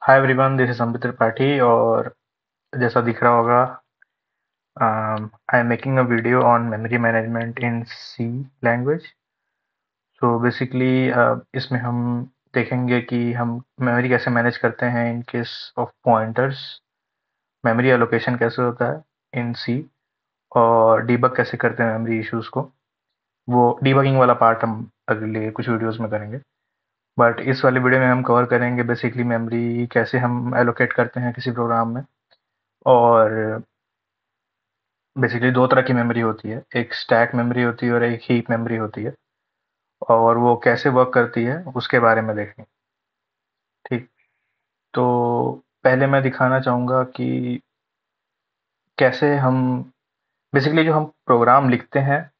Hi everyone, this is Sambit Tripathi. और जैसा दिख रहा होगा, I am making a video on memory management in C language. So basically इसमें हम देखेंगे कि हम मेमोरी कैसे मैनेज करते हैं in case of pointers. Memory allocation कैसे होता है इन सी, और डीबग कैसे करते हैं मेमोरी इश्यूज को। वो डीबगिंग वाला पार्ट हम अगले कुछ वीडियोस में करेंगे। बट इस वाले वीडियो में हम कवर करेंगे बेसिकली मेमोरी कैसे हम एलोकेट करते हैं किसी प्रोग्राम में। और बेसिकली दो तरह की मेमोरी होती है, एक स्टैक मेमोरी होती है और एक हीप मेमोरी होती है। और वो कैसे वर्क करती है उसके बारे में देखेंगे। ठीक, तो पहले मैं दिखाना चाहूँगा कि कैसे हम बेसिकली जो हम प्रोग्राम लिखते हैं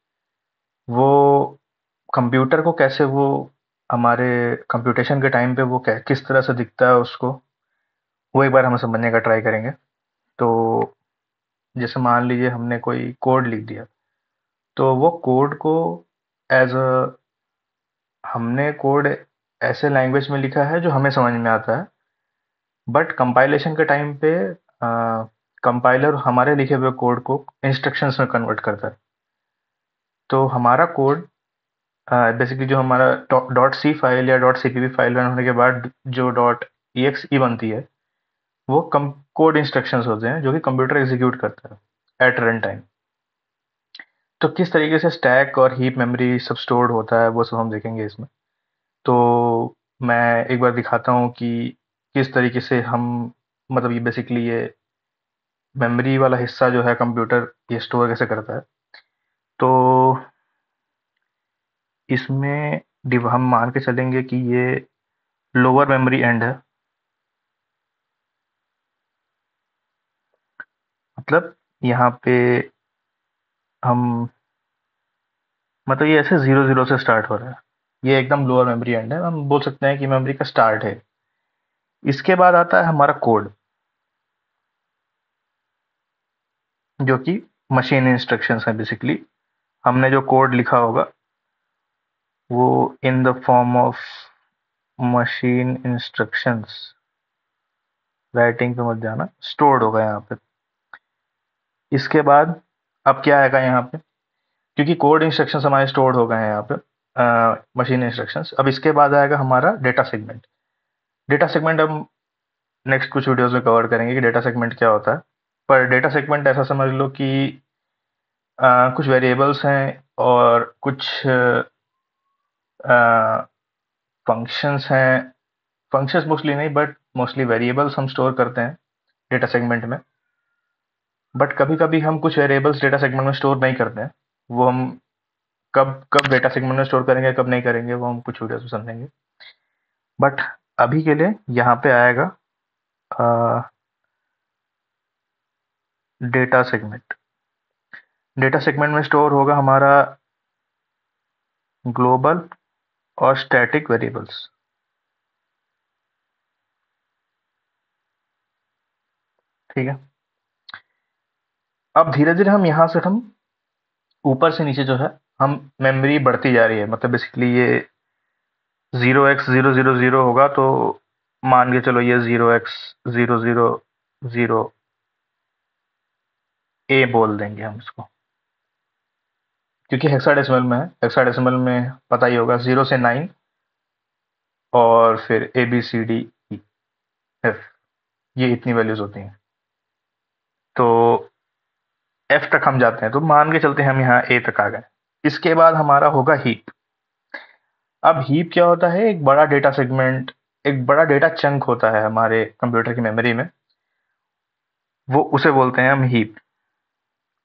वो कंप्यूटर को कैसे वो हमारे कंप्यूटेशन के टाइम पे वो किस तरह से दिखता है उसको, वो एक बार हम समझने का ट्राई करेंगे। तो जैसे मान लीजिए हमने कोई कोड लिख दिया, तो वो कोड को एज अ हमने कोड ऐसे लैंग्वेज में लिखा है जो हमें समझ में आता है। बट कंपाइलेशन के टाइम पे कंपाइलर हमारे लिखे हुए कोड को इंस्ट्रक्शंस में कन्वर्ट करता है। तो हमारा कोड बेसिकली जो हमारा डॉट सी फाइल या डॉट सीपीपी फाइल रन होने के बाद जो डॉट ई बनती है, वो कोड इंस्ट्रक्शंस होते हैं जो कि कंप्यूटर एग्जीक्यूट करता है एट रन टाइम। तो किस तरीके से स्टैक और हीप मेमोरी सब स्टोर्ड होता है वो सब हम देखेंगे इसमें। तो मैं एक बार दिखाता हूँ कि किस तरीके से हम मतलब ये बेसिकली ये मेमोरी वाला हिस्सा जो है कंप्यूटर ये स्टोर कैसे करता है। तो इसमें हम मान के चलेंगे कि ये लोअर मेमोरी एंड है। मतलब यहाँ पे हम मतलब ये ऐसे 0 0 से स्टार्ट हो रहा है। ये एकदम लोअर मेमोरी एंड है, हम बोल सकते हैं कि मेमोरी का स्टार्ट है। इसके बाद आता है हमारा कोड, जो कि मशीन इंस्ट्रक्शंस है। बेसिकली हमने जो कोड लिखा होगा वो in the form of machine instructions, writing पे मत जाना, स्टोर्ड होगा यहाँ पे। इसके बाद अब क्या आएगा यहाँ पे, क्योंकि कोड इंस्ट्रक्शंस हमारे स्टोर्ड हो गए हैं यहाँ पे मशीन इंस्ट्रक्शंस। अब इसके बाद आएगा हमारा डेटा सेगमेंट। डेटा सेगमेंट हम नेक्स्ट कुछ वीडियोस में कवर करेंगे कि डेटा सेगमेंट क्या होता है। पर डेटा सेगमेंट ऐसा समझ लो कि कुछ वेरिएबल्स हैं और कुछ फंक्शंस हैं। फंक्शंस मोस्टली नहीं, बट मोस्टली वेरिएबल्स हम स्टोर करते हैं डेटा सेगमेंट में। बट कभी कभी हम कुछ वेरिएबल्स डेटा सेगमेंट में स्टोर नहीं करते हैं। वो हम कब कब डेटा सेगमेंट में स्टोर करेंगे कब नहीं करेंगे वो हम कुछ वीडियोस में समझेंगे। बट अभी के लिए यहाँ पे आएगा डेटा सेगमेंट। डेटा सेगमेंट में स्टोर होगा हमारा ग्लोबल और स्टैटिक वेरिएबल्स। ठीक है। अब धीरे धीरे हम यहाँ से हम ऊपर से नीचे जो है हम मेमोरी बढ़ती जा रही है। मतलब बेसिकली ये 0x000 होगा, तो मान के चलो ये 0x000 ए बोल देंगे हम इसको, क्योंकि हेक्साडेसिमल में है। हेक्साडेसिमल में पता ही होगा 0 से 9 और फिर ABCDEF, ये इतनी वैल्यूज होती हैं। तो F तक हम जाते हैं, तो मान के चलते हैं हम यहाँ A तक आ गए। इसके बाद हमारा होगा हीप। अब हीप क्या होता है, एक बड़ा डेटा सेगमेंट, एक बड़ा डेटा चंक होता है हमारे कंप्यूटर की मेमोरी में, वो उसे बोलते हैं हम हीप।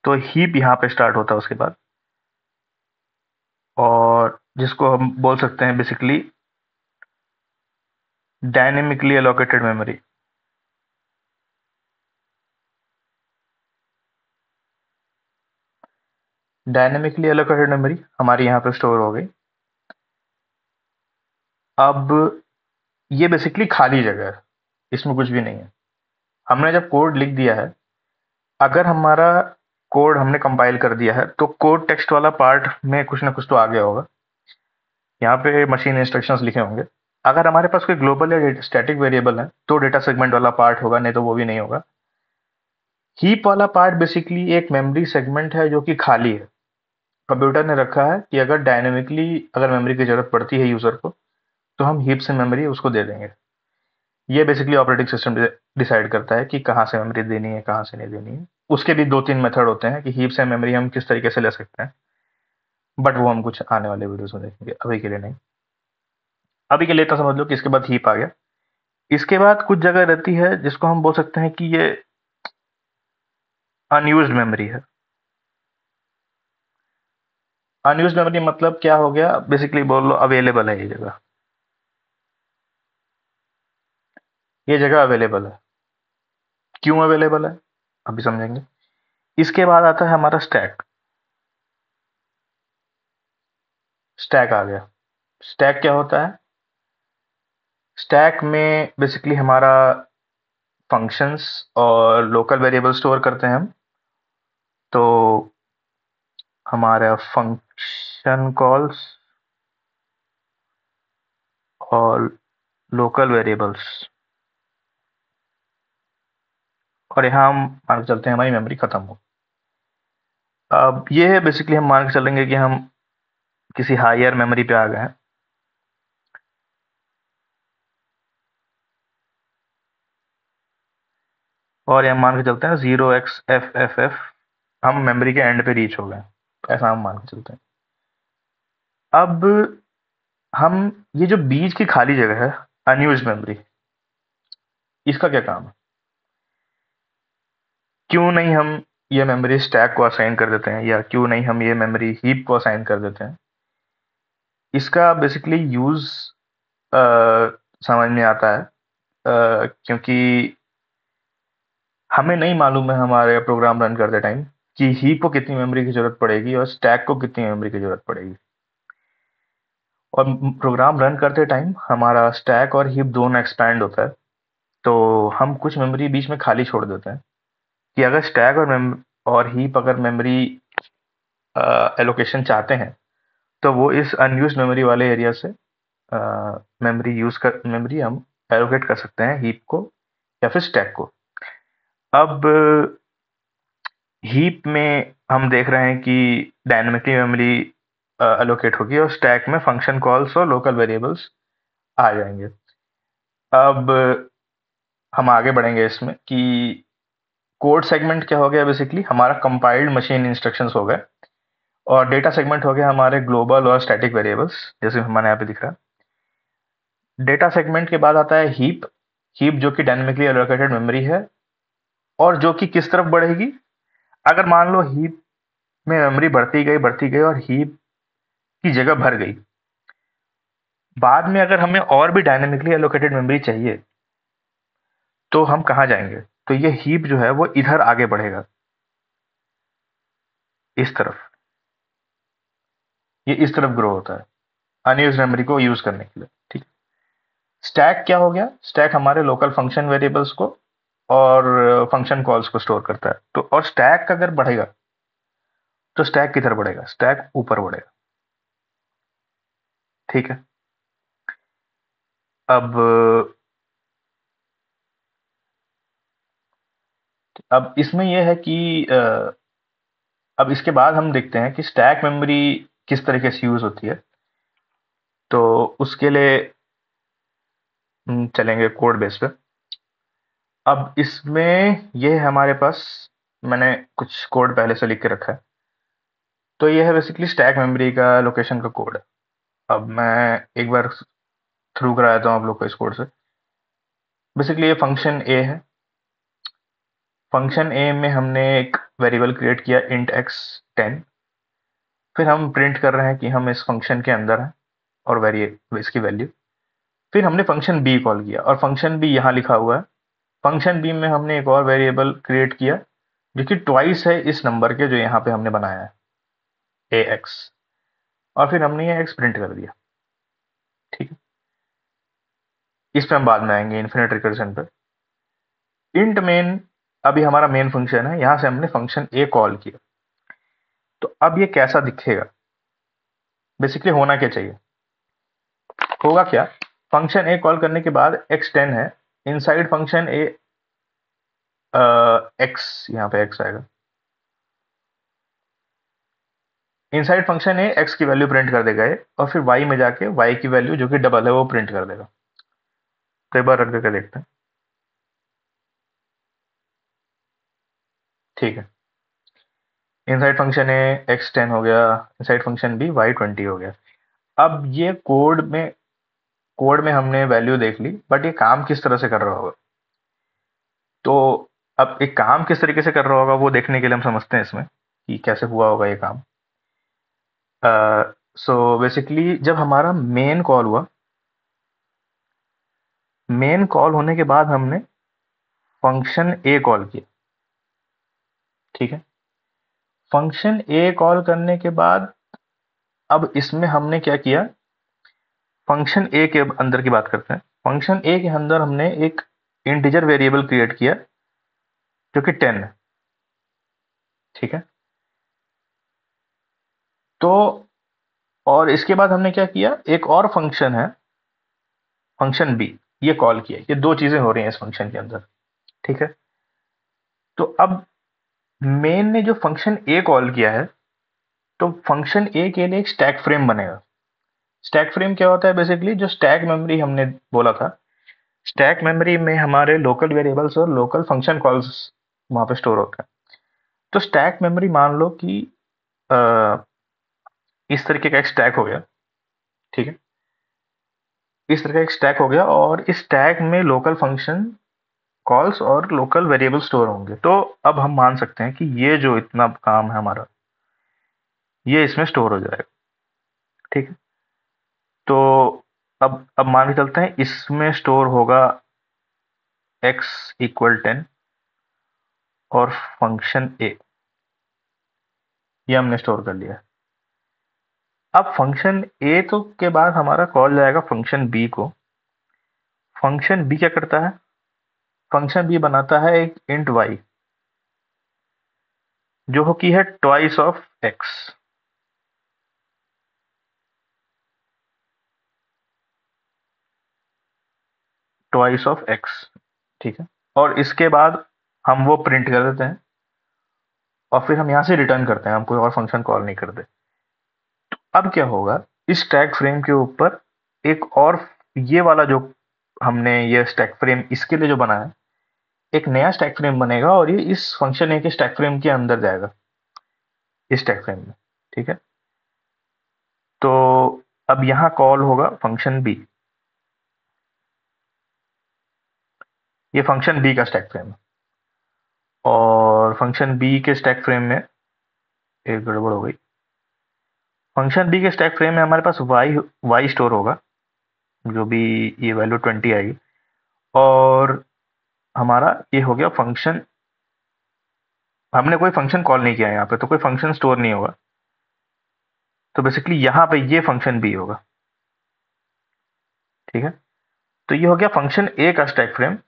तो हीप यहाँ पे स्टार्ट होता है उसके बाद, और जिसको हम बोल सकते हैं basically dynamically allocated memory. Dynamically allocated memory हमारी यहाँ पे स्टोर हो गई। अब ये बेसिकली खाली जगह है, इसमें कुछ भी नहीं है। हमने जब कोड लिख दिया है, अगर हमारा कोड हमने कंपाइल कर दिया है तो कोड टेक्स्ट वाला पार्ट में कुछ ना कुछ तो आ गया होगा। यहाँ पे मशीन इंस्ट्रक्शंस लिखे होंगे। अगर हमारे पास कोई ग्लोबल या स्टैटिक वेरिएबल है तो डेटा सेगमेंट वाला पार्ट होगा, नहीं तो वो भी नहीं होगा। हीप वाला पार्ट बेसिकली एक मेमोरी सेगमेंट है जो कि खाली है। कंप्यूटर ने रखा है कि अगर डायनेमिकली अगर मेमोरी की जरूरत पड़ती है यूजर को, तो हम हीप से मेमोरी उसको दे देंगे। ये बेसिकली ऑपरेटिंग सिस्टम डिसाइड करता है कि कहाँ से मेमोरी देनी है, कहाँ से नहीं देनी है। उसके भी 2-3 मेथड होते हैं कि हीप से मेमोरी हम किस तरीके से ले सकते हैं, बट वो हम कुछ आने वाले वीडियोस में देखेंगे, अभी के लिए नहीं। अभी के लिए तो समझ लो कि इसके बाद हीप आ गया। इसके बाद कुछ जगह रहती है जिसको हम बोल सकते हैं कि ये अनयूज्ड मेमोरी है। अनयूज्ड मेमोरी मतलब क्या हो गया, बेसिकली बोल लो अवेलेबल है, ये जगह अवेलेबल है। क्यों अवेलेबल है, अभी समझेंगे। इसके बाद आता है हमारा स्टैक। स्टैक आ गया। स्टैक क्या होता है? स्टैक में बेसिकली हमारा फंक्शंस और लोकल वेरिएबल स्टोर करते हैं हम। तो हमारा फंक्शन कॉल्स और लोकल वेरिएबल्स, और यहाँ हम मान के चलते हैं हमारी मेमोरी खत्म हो। अब ये है बेसिकली हम मान के चलेंगे कि हम किसी हायर मेमोरी पे आ गए हैं। और ये मान के चलते हैं 0xFFF, हम मेमोरी के एंड पे रीच हो गए, ऐसा हम मान के चलते हैं। अब हम ये जो बीच की खाली जगह है, अनयूज्ड मेमोरी, इसका क्या काम है? क्यों नहीं हम ये मेमोरी स्टैक को असाइन कर देते हैं, या क्यों नहीं हम ये मेमोरी हीप को असाइन कर देते हैं? इसका बेसिकली यूज समझ में आता है, क्योंकि हमें नहीं मालूम है हमारे प्रोग्राम रन करते टाइम कि हीप को कितनी मेमोरी की जरूरत पड़ेगी और स्टैक को कितनी मेमोरी की जरूरत पड़ेगी। और प्रोग्राम रन करते टाइम हमारा स्टैक और हीप दोनों एक्सपैंड होता है, तो हम कुछ मेमोरी बीच में खाली छोड़ देते हैं कि अगर स्टैक और हीप अगर मेमोरी एलोकेशन चाहते हैं, तो वो इस अनयूज्ड मेमोरी वाले एरिया से मेमोरी हम एलोकेट कर सकते हैं हीप को या फिर स्टैक को। अब हीप में हम देख रहे हैं कि डायनेमिकली मेमोरी एलोकेट होगी और स्टैक में फंक्शन कॉल्स और लोकल वेरिएबल्स आ जाएंगे। अब हम आगे बढ़ेंगे इसमें कि कोड सेगमेंट क्या हो गया, बेसिकली हमारा कंपाइल्ड मशीन इंस्ट्रक्शंस हो गए, और डेटा सेगमेंट हो गया हमारे ग्लोबल और स्टैटिक वेरिएबल्स, जैसे हमारे यहाँ पे दिख रहा है। डेटा सेगमेंट के बाद आता है हीप। हीप जो कि डायनेमिकली एलोकेटेड मेमोरी है, और जो कि किस तरफ बढ़ेगी, अगर मान लो हीप में मेमोरी बढ़ती गई और हीप की जगह भर गई, बाद में अगर हमें और भी डायनेमिकली एलोकेटेड मेमोरी चाहिए, तो हम कहाँ जाएंगे? तो ये हीप जो है वो इधर आगे बढ़ेगा, इस तरफ। ये इस तरफ ग्रो होता है अनयूज्ड मेमोरी को यूज करने के लिए, ठीक। स्टैक क्या हो गया? स्टैक हमारे लोकल फंक्शन वेरिएबल्स को और फंक्शन कॉल्स को स्टोर करता है। तो और स्टैक अगर बढ़ेगा, तो स्टैक किधर बढ़ेगा? स्टैक ऊपर बढ़ेगा, ठीक है। अब इसमें यह है कि अब इसके बाद हम देखते हैं कि स्टैक मेमोरी किस तरीके से यूज होती है। तो उसके लिए चलेंगे कोड बेस पे। अब इसमें ये हमारे पास, मैंने कुछ कोड पहले से लिख के रखा है। तो ये है बेसिकली स्टैक मेमोरी का लोकेशन का कोड। अब मैं एक बार थ्रू करा देता हूँ आप लोग को इस कोड से। बेसिकली ये फंक्शन ए है। फंक्शन ए में हमने एक वेरिएबल क्रिएट किया इंट एक्स 10। फिर हम प्रिंट कर रहे हैं कि हम इस फंक्शन के अंदर हैं और वेरिएबल इसकी वैल्यू। फिर हमने फंक्शन बी कॉल किया, और फंक्शन बी यहाँ लिखा हुआ है। फंक्शन बी में हमने एक और वेरिएबल क्रिएट किया जो कि ट्वाइस है इस नंबर के जो यहाँ पे हमने बनाया है, ए एक्स। और फिर हमने ये एक्स प्रिंट कर दिया, ठीक है। इस पे हम बाद में आएंगे इन्फिनिट रिकर्जन पे। इंट मेन अभी हमारा मेन फंक्शन है, यहाँ से हमने फंक्शन ए कॉल किया। तो अब ये कैसा दिखेगा? बेसिकली होना क्या चाहिए, होगा क्या फंक्शन ए कॉल करने के बाद x10 है, इनसाइड फंक्शन ए एक्स, यहाँ पे एक्स आएगा, इनसाइड फंक्शन ए एक्स की वैल्यू प्रिंट कर देगा ये, और फिर वाई में जाके वाई की वैल्यू जो कि डबल है वो प्रिंट कर देगा। तो एक बार रख करके देखते हैं। ठीक है, इनसाइड फंक्शन ए x10 हो गया, इनसाइड फंक्शन बी y20 हो गया। अब ये कोड में हमने वैल्यू देख ली, बट ये काम किस तरह से कर रहा होगा। तो अब एक काम किस तरीके से कर रहा होगा वो देखने के लिए हम समझते हैं इसमें कि कैसे हुआ होगा ये काम। सो बेसिकली जब हमारा मेन कॉल हुआ, मेन कॉल होने के बाद हमने फंक्शन ए कॉल किया। ठीक है, फंक्शन ए कॉल करने के बाद अब इसमें हमने क्या किया, फंक्शन ए के अंदर की बात करते हैं। फंक्शन ए के अंदर हमने एक इंटीजर वेरिएबल क्रिएट किया जो कि 10 है। ठीक है, तो और इसके बाद हमने क्या किया, एक और फंक्शन है फंक्शन बी, ये कॉल किया। ये दो चीजें हो रही हैं इस फंक्शन के अंदर। ठीक है, तो अब मेन ने जो फंक्शन ए कॉल किया है, तो फंक्शन ए के लिए एक स्टैक फ्रेम बनेगा। स्टैक फ्रेम क्या होता है, बेसिकली जो स्टैक मेमोरी हमने बोला था, स्टैक मेमोरी में हमारे लोकल वेरिएबल्स और लोकल फंक्शन कॉल्स वहां पे स्टोर होते हैं। तो स्टैक मेमोरी मान लो कि अ, इस तरीके का एक स्टैक हो गया। ठीक है, इस तरह का एक स्टैक हो गया, और इस स्टैक में लोकल फंक्शन कॉल्स और लोकल वेरिएबल स्टोर होंगे। तो अब हम मान सकते हैं कि ये जो इतना काम है हमारा, ये इसमें स्टोर हो जाएगा। ठीक है, तो अब मान के चलते हैं इसमें स्टोर होगा x इक्वल 10 और फंक्शन ए, ये हमने स्टोर कर लिया। अब फंक्शन ए तो के बाद हमारा कॉल जाएगा फंक्शन बी को। फंक्शन बी क्या करता है, फंक्शन बी बनाता है एक इंट वाई जो कि है twice of x. Twice of x, ठीक है, और इसके बाद हम वो प्रिंट कर देते हैं, और फिर हम यहां से रिटर्न करते हैं, हम कोई और फंक्शन कॉल नहीं करते। अब क्या होगा, इस स्टैक फ्रेम के ऊपर एक और, ये वाला जो हमने ये स्टैक फ्रेम इसके लिए जो बना है, एक नया स्टैक फ्रेम बनेगा, और ये इस फंक्शन ए के स्टैक फ्रेम के अंदर जाएगा, इस स्टैक फ्रेम में। ठीक है, तो अब यहां कॉल होगा फंक्शन बी, ये फंक्शन बी का स्टैक फ्रेम है। और फंक्शन बी के स्टैक फ्रेम में एक गड़बड़ हो गई। फंक्शन बी के स्टैक फ्रेम में हमारे पास वाई वाई स्टोर होगा, जो भी ये वैल्यू 20 आएगी। और हमारा ये हो गया फंक्शन, हमने कोई फंक्शन कॉल नहीं किया है यहाँ पे, तो कोई फंक्शन स्टोर नहीं होगा। तो बेसिकली यहाँ पे ये फंक्शन बी होगा। ठीक है, तो ये हो गया फंक्शन ए का स्टैक फ्रेम,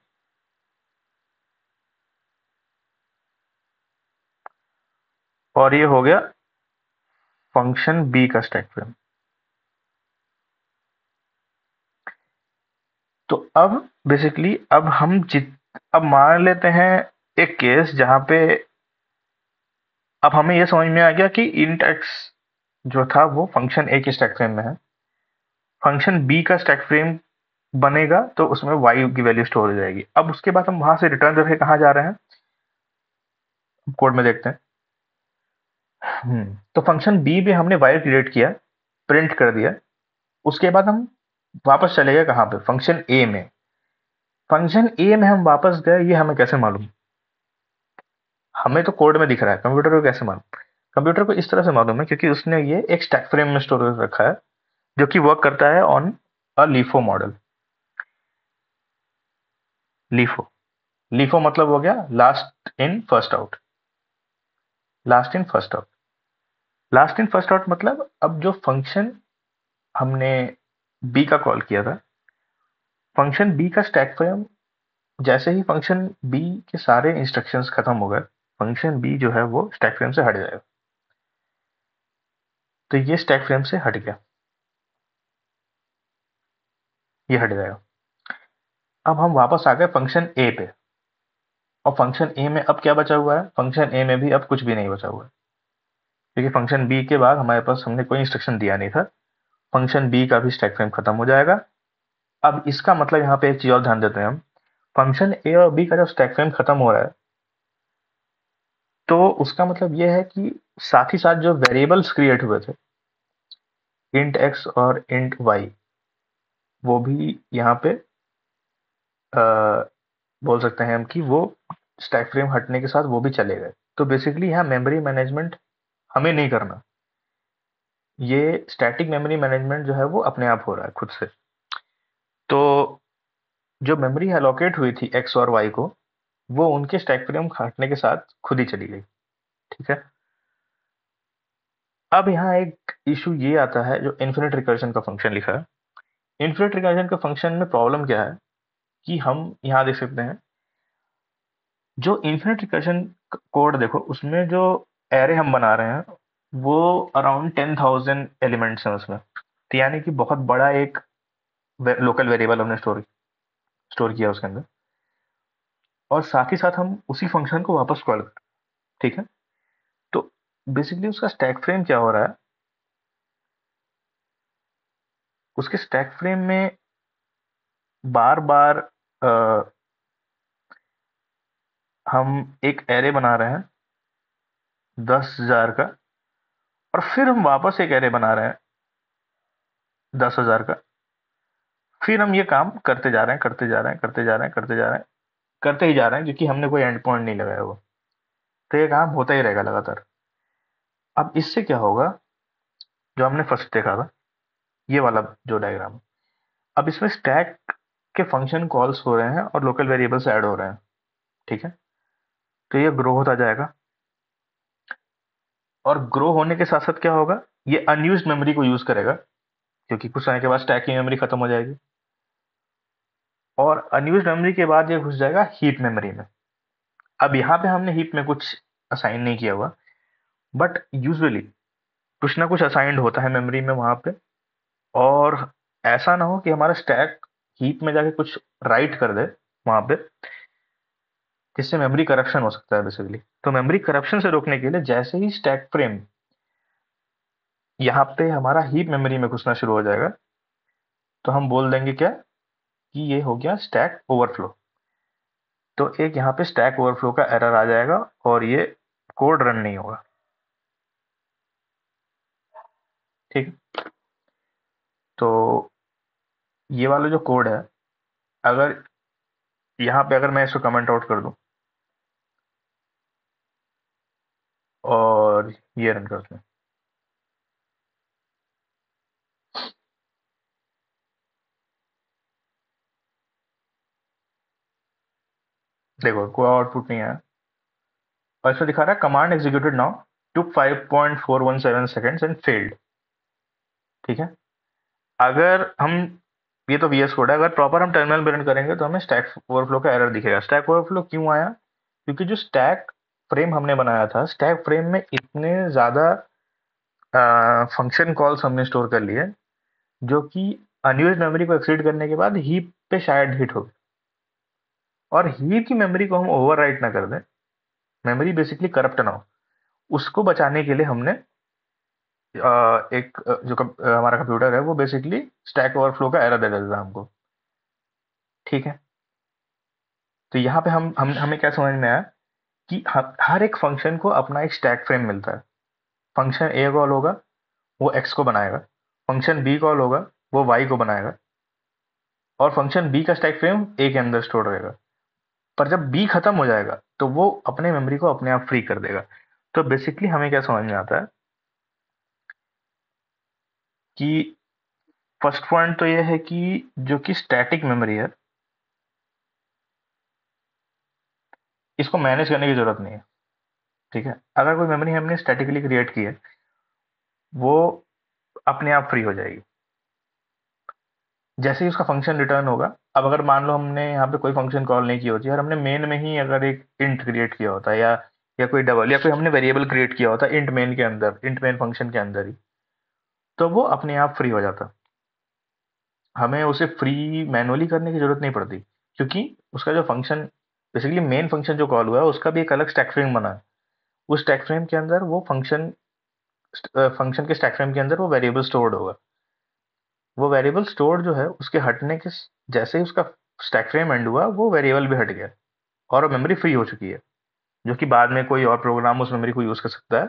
और ये हो गया फंक्शन बी का स्टैक फ्रेम। तो अब बेसिकली अब मान लेते हैं एक केस जहां पे अब हमें यह समझ में आ गया कि इंट एक्स जो था वो फंक्शन ए के स्टैक फ्रेम में है। फंक्शन बी का स्टैक फ्रेम बनेगा तो उसमें वाई की वैल्यू स्टोर हो जाएगी। अब उसके बाद हम वहां से रिटर्न करके कहाँ जा रहे हैं, कोड में देखते हैं। तो फंक्शन बी में हमने वाई क्रिएट किया, प्रिंट कर दिया। उसके बाद हम वापस चले गए कहाँ पे, फंक्शन ए में। फंक्शन ए में हम वापस गए, ये हमें कैसे मालूम, हमें तो कोड में दिख रहा है, कंप्यूटर को कैसे मालूम। कंप्यूटर को इस तरह से मालूम है क्योंकि उसने ये एक स्टैक फ्रेम में स्टोर कर रखा है, जो कि वर्क करता है on a LIFO model. LIFO, LIFO मतलब हो गया last in first out. Last in first out, last in first out मतलब अब जो फंक्शन हमने बी का कॉल किया था, फंक्शन बी का स्टैक फ्रेम, जैसे ही फंक्शन बी के सारे इंस्ट्रक्शंस खत्म हो गए, फंक्शन बी जो है वो स्टैक फ्रेम से हट जाएगा। तो ये स्टैक फ्रेम से हट गया। ये हट जाएगा। अब हम वापस आ गए फंक्शन ए पे, और फंक्शन ए में अब क्या बचा हुआ है? फंक्शन ए में भी अब कुछ भी नहीं बचा हुआ है, क्योंकि फंक्शन बी के बाद हमारे पास हमने कोई इंस्ट्रक्शन दिया नहीं था। फंक्शन बी का भी स्टैक फ्रेम खत्म हो जाएगा। अब इसका मतलब यहाँ पे एक चीज और ध्यान देते हैं हम, फंक्शन ए और बी का जब स्टैक फ्रेम खत्म हो रहा है, तो उसका मतलब ये है कि साथ ही साथ जो वेरिएबल्स क्रिएट हुए थे, इंट एक्स और इंट वाई, वो भी यहाँ पे बोल सकते हैं हम कि वो स्टैक फ्रेम हटने के साथ वो भी चले गए। तो बेसिकली यहाँ मेमोरी मैनेजमेंट हमें नहीं करना, ये स्टैटिक मेमोरी मैनेजमेंट जो है वो अपने आप हो रहा है खुद से। तो जो मेमोरी एलोकेट हुई थी एक्स और वाई को, वो उनके स्टैक फ्रेम हटने के साथ खुद ही चली गई। ठीक है। अब यहाँ एक इशू ये आता है, जो इन्फिनिट रिकर्जन का फंक्शन लिखा है। इन्फिनिट रिकर्जन के फंक्शन में प्रॉब्लम क्या है कि हम यहाँ देख सकते हैं, जो इन्फिनिट रिकर्जन कोड देखो, उसमें जो एरे हम बना रहे हैं वो अराउंड 10,000 एलिमेंट्स हैं उसमें। तो यानी कि बहुत बड़ा एक लोकल वेरिएबल हमने स्टोर किया उसके अंदर, और साथ ही साथ हम उसी फंक्शन को वापस कॉल कर। ठीक है। तो बेसिकली उसका स्टैक फ्रेम क्या हो रहा है, उसके स्टैक फ्रेम में बार बार हम एक एरे बना रहे हैं 10,000 का, और फिर हम वापस एक एरे बना रहे हैं 10,000 का। फिर हम ये काम करते जा रहे हैं, करते जा रहे हैं, करते जा रहे हैं, करते जा रहे हैं, करते ही जा रहे हैं, क्योंकि हमने कोई एंड पॉइंट नहीं लगाया हुआ। तो ये काम होता ही रहेगा लगातार। अब इससे क्या होगा, जो हमने फर्स्ट देखा था, ये वाला जो डायग्राम है, अब इसमें स्टैक के फंक्शन कॉल्स हो रहे हैं और लोकल वेरिएबल्स ऐड हो रहे हैं। ठीक है। तो ये ग्रो होता जाएगा, और ग्रो होने के साथ साथ क्या होगा, ये अनयूज्ड मेमोरी को यूज करेगा, क्योंकि कुछ समय के बाद स्टैक की मेमोरी खत्म हो जाएगी, और अनयूज्ड मेमोरी के बाद ये घुस जाएगा हीप मेमोरी में। अब यहाँ पे हमने हीप में कुछ असाइन नहीं किया हुआ, बट यूजुअली कुछ ना कुछ असाइंड होता है मेमोरी में वहां पे, और ऐसा ना हो कि हमारा स्टैक हीप में जाके कुछ राइट कर दे वहां पे, जिससे मेमोरी करप्शन हो सकता है बेसिकली। तो मेमोरी करप्शन से रोकने के लिए जैसे ही स्टैक फ्रेम यहाँ पे हमारा हीप मेमोरी में घुसना शुरू हो जाएगा, तो हम बोल देंगे क्या, कि ये हो गया स्टैक ओवरफ्लो। तो एक यहाँ पे स्टैक ओवरफ्लो का एरर आ जाएगा, और ये कोड रन नहीं होगा। ठीक है। तो ये वाला जो कोड है, अगर यहाँ पे अगर मैं इसको कमेंट आउट कर दूं और ये रन करते हैं, देखो कोई आउटपुट नहीं आया, और इसमें दिखा रहा है command executed now, took 5.417 seconds and failed. ठीक है। अगर हम, ये तो वीएस कोड है, अगर प्रॉपर हम टर्मिनल में रन करेंगे तो हमें स्टैक ओवरफ्लो का एरर दिखेगा। स्टैक ओवरफ्लो क्यों आया? क्योंकि जो स्टैक फ्रेम हमने बनाया था, स्टैक फ्रेम में इतने ज्यादा फंक्शन कॉल्स हमने स्टोर कर लिए, जो कि अनयूज्ड मेमोरी को एक्सीड करने के बाद हीप पे शायद हिट हो गए, और हीप की मेमोरी को हम ओवरराइट ना कर दें, मेमोरी बेसिकली करप्ट ना हो, उसको बचाने के लिए हमने एक हमारा कंप्यूटर है वो बेसिकली स्टैक ओवरफ्लो का एरर दे देता है हमको। ठीक है। तो यहाँ पे हम हमें क्या समझ में आया कि हर एक फंक्शन को अपना एक स्टैक फ्रेम मिलता है। फंक्शन ए कॉल होगा, वो एक्स को बनाएगा। फंक्शन बी कॉल होगा, वो वाई को बनाएगा, और फंक्शन बी का स्टैक फ्रेम ए के अंदर स्टोर रहेगा। पर जब बी खत्म हो जाएगा, तो वो अपने मेमोरी को अपने आप फ्री कर देगा। तो बेसिकली हमें क्या समझ में आता है कि फर्स्ट पॉइंट तो ये है कि जो कि स्टैटिक मेमोरी है, इसको मैनेज करने की जरूरत नहीं है। ठीक है। अगर कोई मेमोरी हमने स्टैटिकली क्रिएट की है, वो अपने आप फ्री हो जाएगी जैसे ही उसका फंक्शन रिटर्न होगा। अब अगर मान लो हमने यहाँ पे कोई फंक्शन कॉल नहीं की होती और हमने मेन में ही अगर एक इंट क्रिएट किया होता, या कोई डबल, या कोई हमने वेरिएबल क्रिएट किया होता इंट मेन के अंदर, इंट मेन फंक्शन के अंदर ही, तो वो अपने आप फ्री हो जाता। हमें उसे फ्री मैनुअली करने की ज़रूरत नहीं पड़ती, क्योंकि उसका जो फंक्शन, बेसिकली मेन फंक्शन जो कॉल हुआ है उसका भी एक अलग स्टैक फ्रेम बना है। उस स्टैक फ्रेम के अंदर वो फंक्शन के स्टैक फ्रेम के अंदर वो वेरिएबल स्टोर्ड होगा। वो वेरिएबल स्टोर्ड जो है उसके हटने के जैसे ही उसका स्टैक फ्रेम एंड हुआ, वो वेरिएबल भी हट गया और मेमोरी फ्री हो चुकी है, जो कि बाद में कोई और प्रोग्राम उस मेमोरी को यूज़ कर सकता है।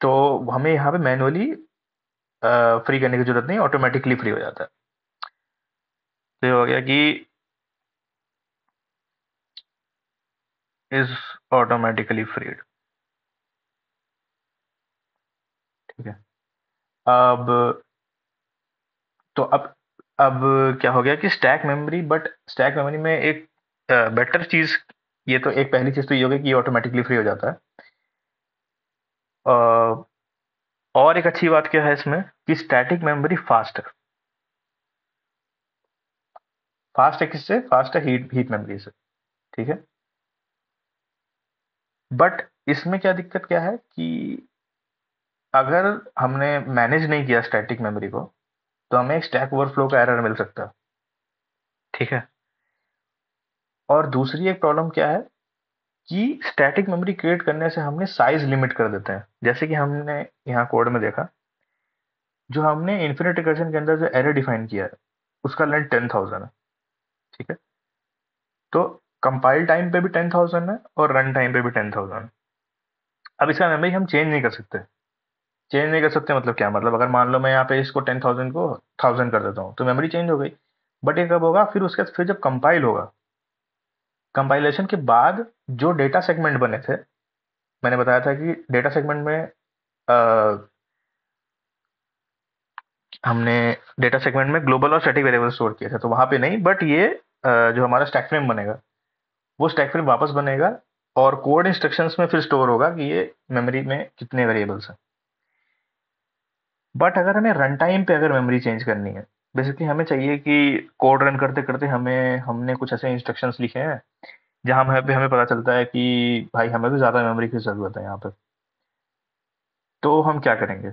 तो हमें यहाँ पे मैनुअली फ्री करने की जरूरत नहीं, ऑटोमेटिकली फ्री हो जाता है। तो ये हो गया कि इज ऑटोमेटिकली फ्रीड। ठीक है। अब तो अब क्या हो गया कि stack memory, but stack memory में एक बेटर चीज, ये तो एक पहली चीज तो ये हो गई कि ये ऑटोमेटिकली फ्री हो जाता है। अ, और एक अच्छी बात क्या है इसमें कि स्टैटिक मेमोरी फास्ट है। फास्ट है किससे? फास्ट है हीट हीट मेमोरी से। ठीक है। बट इसमें क्या दिक्कत क्या है कि अगर हमने मैनेज नहीं किया स्टैटिक मेमोरी को, तो हमें एक स्टैक ओवरफ्लो का एरर मिल सकता है। ठीक है। और दूसरी एक प्रॉब्लम क्या है कि स्टैटिक मेमोरी क्रिएट करने से हमने साइज लिमिट कर देते हैं। जैसे कि हमने यहाँ कोड में देखा, जो हमने इन्फिनिट रिकर्जन के अंदर जो एरर डिफाइन किया है उसका लेंथ 10,000 है। ठीक है। तो कंपाइल टाइम पे भी 10,000 है और रन टाइम पे भी 10,000 है। अब इसका मेमोरी हम चेंज नहीं कर सकते। चेंज नहीं कर सकते मतलब क्या? मतलब अगर मान लो मैं यहाँ पे इसको 10,000 को 1,000 कर देता हूँ तो मेमोरी चेंज हो गई। बट ये कब होगा? फिर जब कंपाइल होगा, कंपाइलेशन के बाद जो डेटा सेगमेंट बने थे, मैंने बताया था कि डेटा सेगमेंट में हमने डेटा सेगमेंट में ग्लोबल और स्टैटिक वेरिएबल स्टोर किए थे, तो वहां पे नहीं, बट ये जो हमारा स्टैक फ्रेम बनेगा वो स्टैक फ्रेम वापस बनेगा और कोड इंस्ट्रक्शंस में फिर स्टोर होगा कि ये मेमोरी में कितने वेरिएबल्स हैं। बट अगर हमें रन टाइम पे अगर मेमोरी चेंज करनी है, बेसिकली हमें चाहिए कि कोड रन करते करते हमने कुछ ऐसे इंस्ट्रक्शंस लिखे हैं जहां हमें पता चलता है कि भाई हमें तो ज़्यादा मेमोरी की ज़रूरत है यहाँ पे। तो हम क्या करेंगे?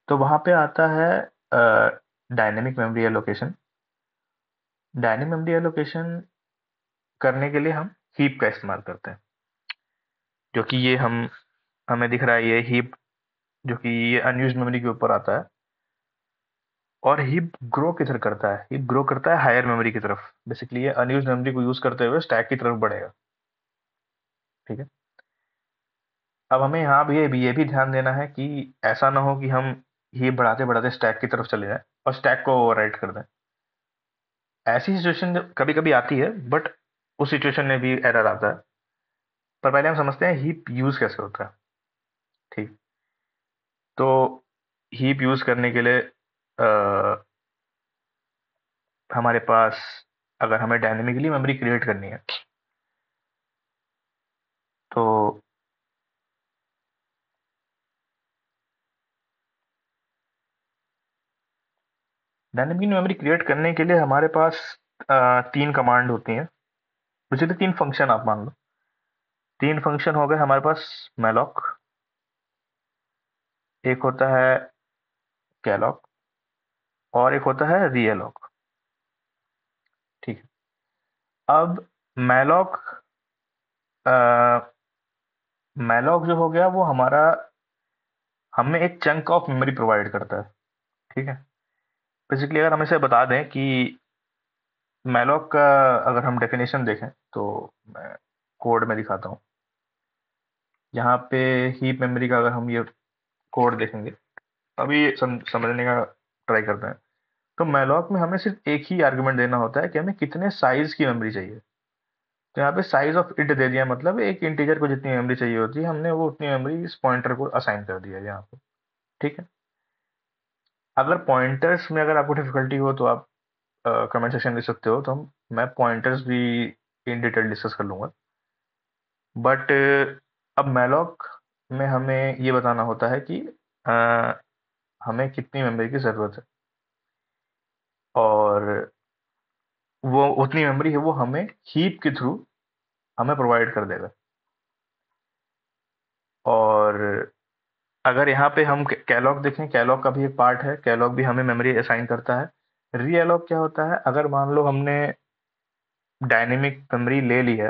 तो वहां पे आता है dynamic memory allocation. Dynamic memory allocation करने के लिए हम हीप का इस्तेमाल करते हैं, जो कि ये हमें दिख रहा है, ये हीप जो कि ये अनयूज्ड मेमोरी के ऊपर आता है। और हीप ग्रो किधर करता है? हीप ग्रो करता है हायर मेमोरी की तरफ। बेसिकली ये अनयूज्ड मेमोरी को यूज करते हुए स्टैक की तरफ बढ़ेगा। ठीक है। अब हमें यहाँ भी ये भी ध्यान देना है कि ऐसा ना हो कि हम हीप बढ़ाते बढ़ाते स्टैक की तरफ चले जाएं और स्टैक को ओवरराइट कर दें। ऐसी सिचुएशन कभी कभी आती है, बट उस सिचुएशन में भी एरर आता है। पर पहले हम समझते हैं हीप यूज कैसे होता है। ठीक। तो हीप यूज करने के लिए हमारे पास, अगर हमें डायनेमिकली मेमोरी क्रिएट करनी है, तो डायनेमिक मेमोरी क्रिएट करने के लिए हमारे पास तीन कमांड होती हैं। बेसिकली तीन फंक्शन आप मान लो। तीन फंक्शन हो गए हमारे पास। मैलॉक, एक होता है कैलॉक, और एक होता है रीएलॉक। ठीक है। अब मैलॉक मैलॉक जो हो गया वो हमारा हमें एक चंक ऑफ मेमोरी प्रोवाइड करता है। ठीक है। बेसिकली अगर हम इसे बता दें कि मैलॉक का अगर हम डेफिनेशन देखें, तो मैं कोड में दिखाता हूँ। यहाँ पे हीप मेमोरी का अगर हम ये कोड देखेंगे, अभी समझने का ट्राई करते हैं। तो मैलॉक में हमें सिर्फ एक ही आर्गुमेंट देना होता है कि हमें कितने साइज की मेमोरी चाहिए। तो यहाँ पे साइज ऑफ इट दे दिया, मतलब एक इंटीजर को जितनी मेमोरी चाहिए होती है हमने वो उतनी मेमोरी इस पॉइंटर को असाइन कर दिया है यहाँ पे। ठीक है। अगर पॉइंटर्स में अगर आपको डिफिकल्टी हो तो आप कमेंट सेक्शन में लिख सकते हो, तो मैं पॉइंटर्स भी इन डिटेल डिस्कस कर लूंगा। बट अब मैलॉक में हमें ये बताना होता है कि अ, हमें कितनी मेमोरी की ज़रूरत है, और वो उतनी मेमोरी है वो हमें हीप के थ्रू हमें प्रोवाइड कर देगा। और अगर यहाँ पे हम कैलॉग देखें, कैलॉग का भी एक पार्ट है, कैलॉग भी हमें मेमोरी असाइन करता है। रीअलॉग क्या होता है, अगर मान लो हमने डायनेमिक मेमोरी ले ली है,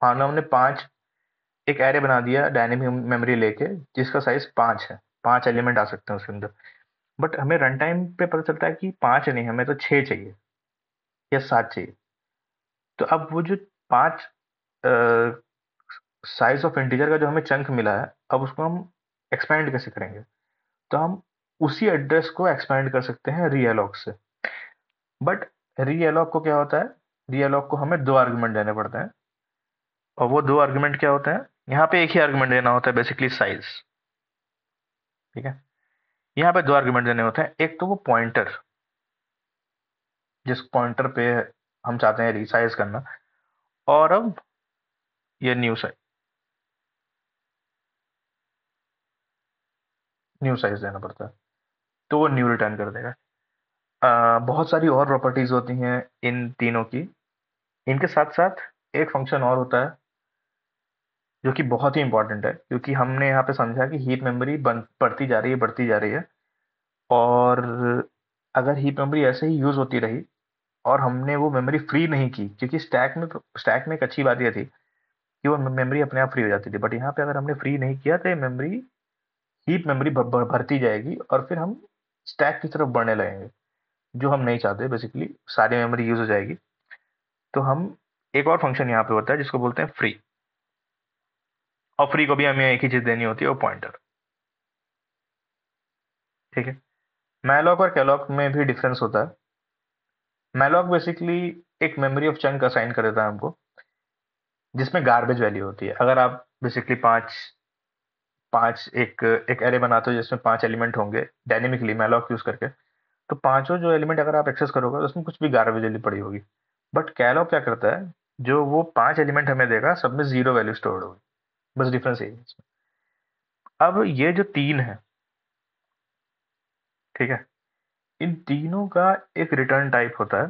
मान लो हमने पांच, एक एरे बना दिया डायनेमिक मेमोरी लेके, जिसका साइज 5 है, 5 एलिमेंट आ सकते हैं उसके अंदर। बट हमें रन टाइम पे पता चलता है कि 5 नहीं, हमें तो 6 चाहिए या 7 चाहिए। तो अब वो जो 5 साइज ऑफ इंटीजर का जो हमें चंक मिला है, अब उसको हम एक्सपेंड कैसे करेंगे? तो हम उसी एड्रेस को एक्सपेंड कर सकते हैं रीअलॉग से। बट रीअलॉग को क्या होता है, रीअलॉग को हमें 2 आर्गुमेंट देने पड़ते हैं। और वो 2 आर्गुमेंट क्या होते हैं, यहाँ पे एक ही आर्गुमेंट देना होता है, बेसिकली साइज। ठीक है, यहाँ पे 2 आर्गुमेंट देने होते हैं। एक तो वो पॉइंटर, जिस पॉइंटर पे हम चाहते हैं रिसाइज करना, और अब ये न्यू साइज देना पड़ता है, तो वो न्यू रिटर्न कर देगा। बहुत सारी और प्रॉपर्टीज होती हैं इन तीनों की। इनके साथ साथ एक फंक्शन और होता है जो कि बहुत ही इंपॉर्टेंट है, क्योंकि हमने यहाँ पे समझा कि हीप मेमोरी बढ़ती जा रही है, बढ़ती जा रही है। और अगर हीप मेमोरी ऐसे ही यूज होती रही और हमने वो मेमोरी फ्री नहीं की, क्योंकि स्टैक में एक अच्छी बात ये थी कि वो मेमोरी अपने आप फ्री हो जाती थी। बट यहाँ पे अगर हमने फ्री नहीं किया तो ये मेमोरी, हीप मेमोरी भरती जाएगी और फिर हम स्टैक की तरफ बढ़ने लगेंगे, जो हम नहीं चाहते। बेसिकली सारी मेमोरी यूज हो जाएगी। तो हम, एक और फंक्शन यहाँ पे होता है जिसको बोलते हैं फ्री। और फ्री को भी हमें एक ही चीज देनी होती है, वो पॉइंटर। ठीक है, मैलॉक और कैलॉक में भी डिफरेंस होता है। मैलॉक बेसिकली एक मेमोरी ऑफ चंक असाइन कर देता है हमको, जिसमें गार्बेज वैल्यू होती है। अगर आप बेसिकली पांच पांच एक एक एरे बनाते हो जिसमें 5 एलिमेंट होंगे डायनेमिकली मैलॉक यूज करके, तो पांचों जो एलिमेंट अगर आप एक्सेस करोगे तो उसमें कुछ भी गार्बेज वैल्यू पड़ी होगी। बट कैलॉग क्या करता है, जो वो 5 एलिमेंट हमें देगा, सब में 0 वैल्यू स्टोर्ड होगी। बस डिफरेंस यही है इसमें। अब ये जो तीन है, ठीक है, इन तीनों का एक रिटर्न टाइप होता है,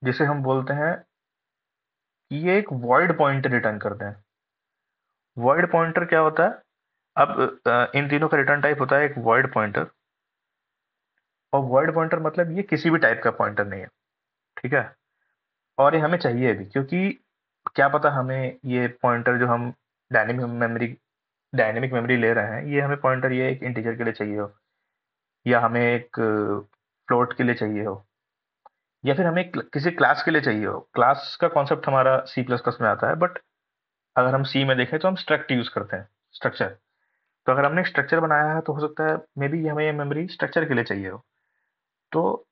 जिसे हम बोलते हैं कि ये एक वॉइड पॉइंटर रिटर्न करते हैं। वॉइड पॉइंटर क्या होता है? अब इन तीनों का रिटर्न टाइप होता है एक वॉइड पॉइंटर। और वॉइड पॉइंटर मतलब ये किसी भी टाइप का पॉइंटर नहीं है। ठीक है, और ये हमें चाहिए भी, क्योंकि क्या पता हमें ये पॉइंटर जो हम डायनेमिक मेमोरी डायनेमिक मेमोरी ले रहे हैं, ये हमें पॉइंटर ये एक इंटीजर के लिए चाहिए हो, या हमें एक फ्लोट के लिए चाहिए हो, या फिर हमें किसी क्लास के लिए चाहिए हो। क्लास का कॉन्सेप्ट हमारा सी प्लस प्लस में आता है, बट अगर हम सी में देखें तो हम स्ट्रक्ट यूज करते हैं, स्ट्रक्चर। तो अगर हमने एक स्ट्रक्चर बनाया है तो हो सकता है मे बी हमें ये मेमोरी स्ट्रक्चर के लिए चाहिए हो। तो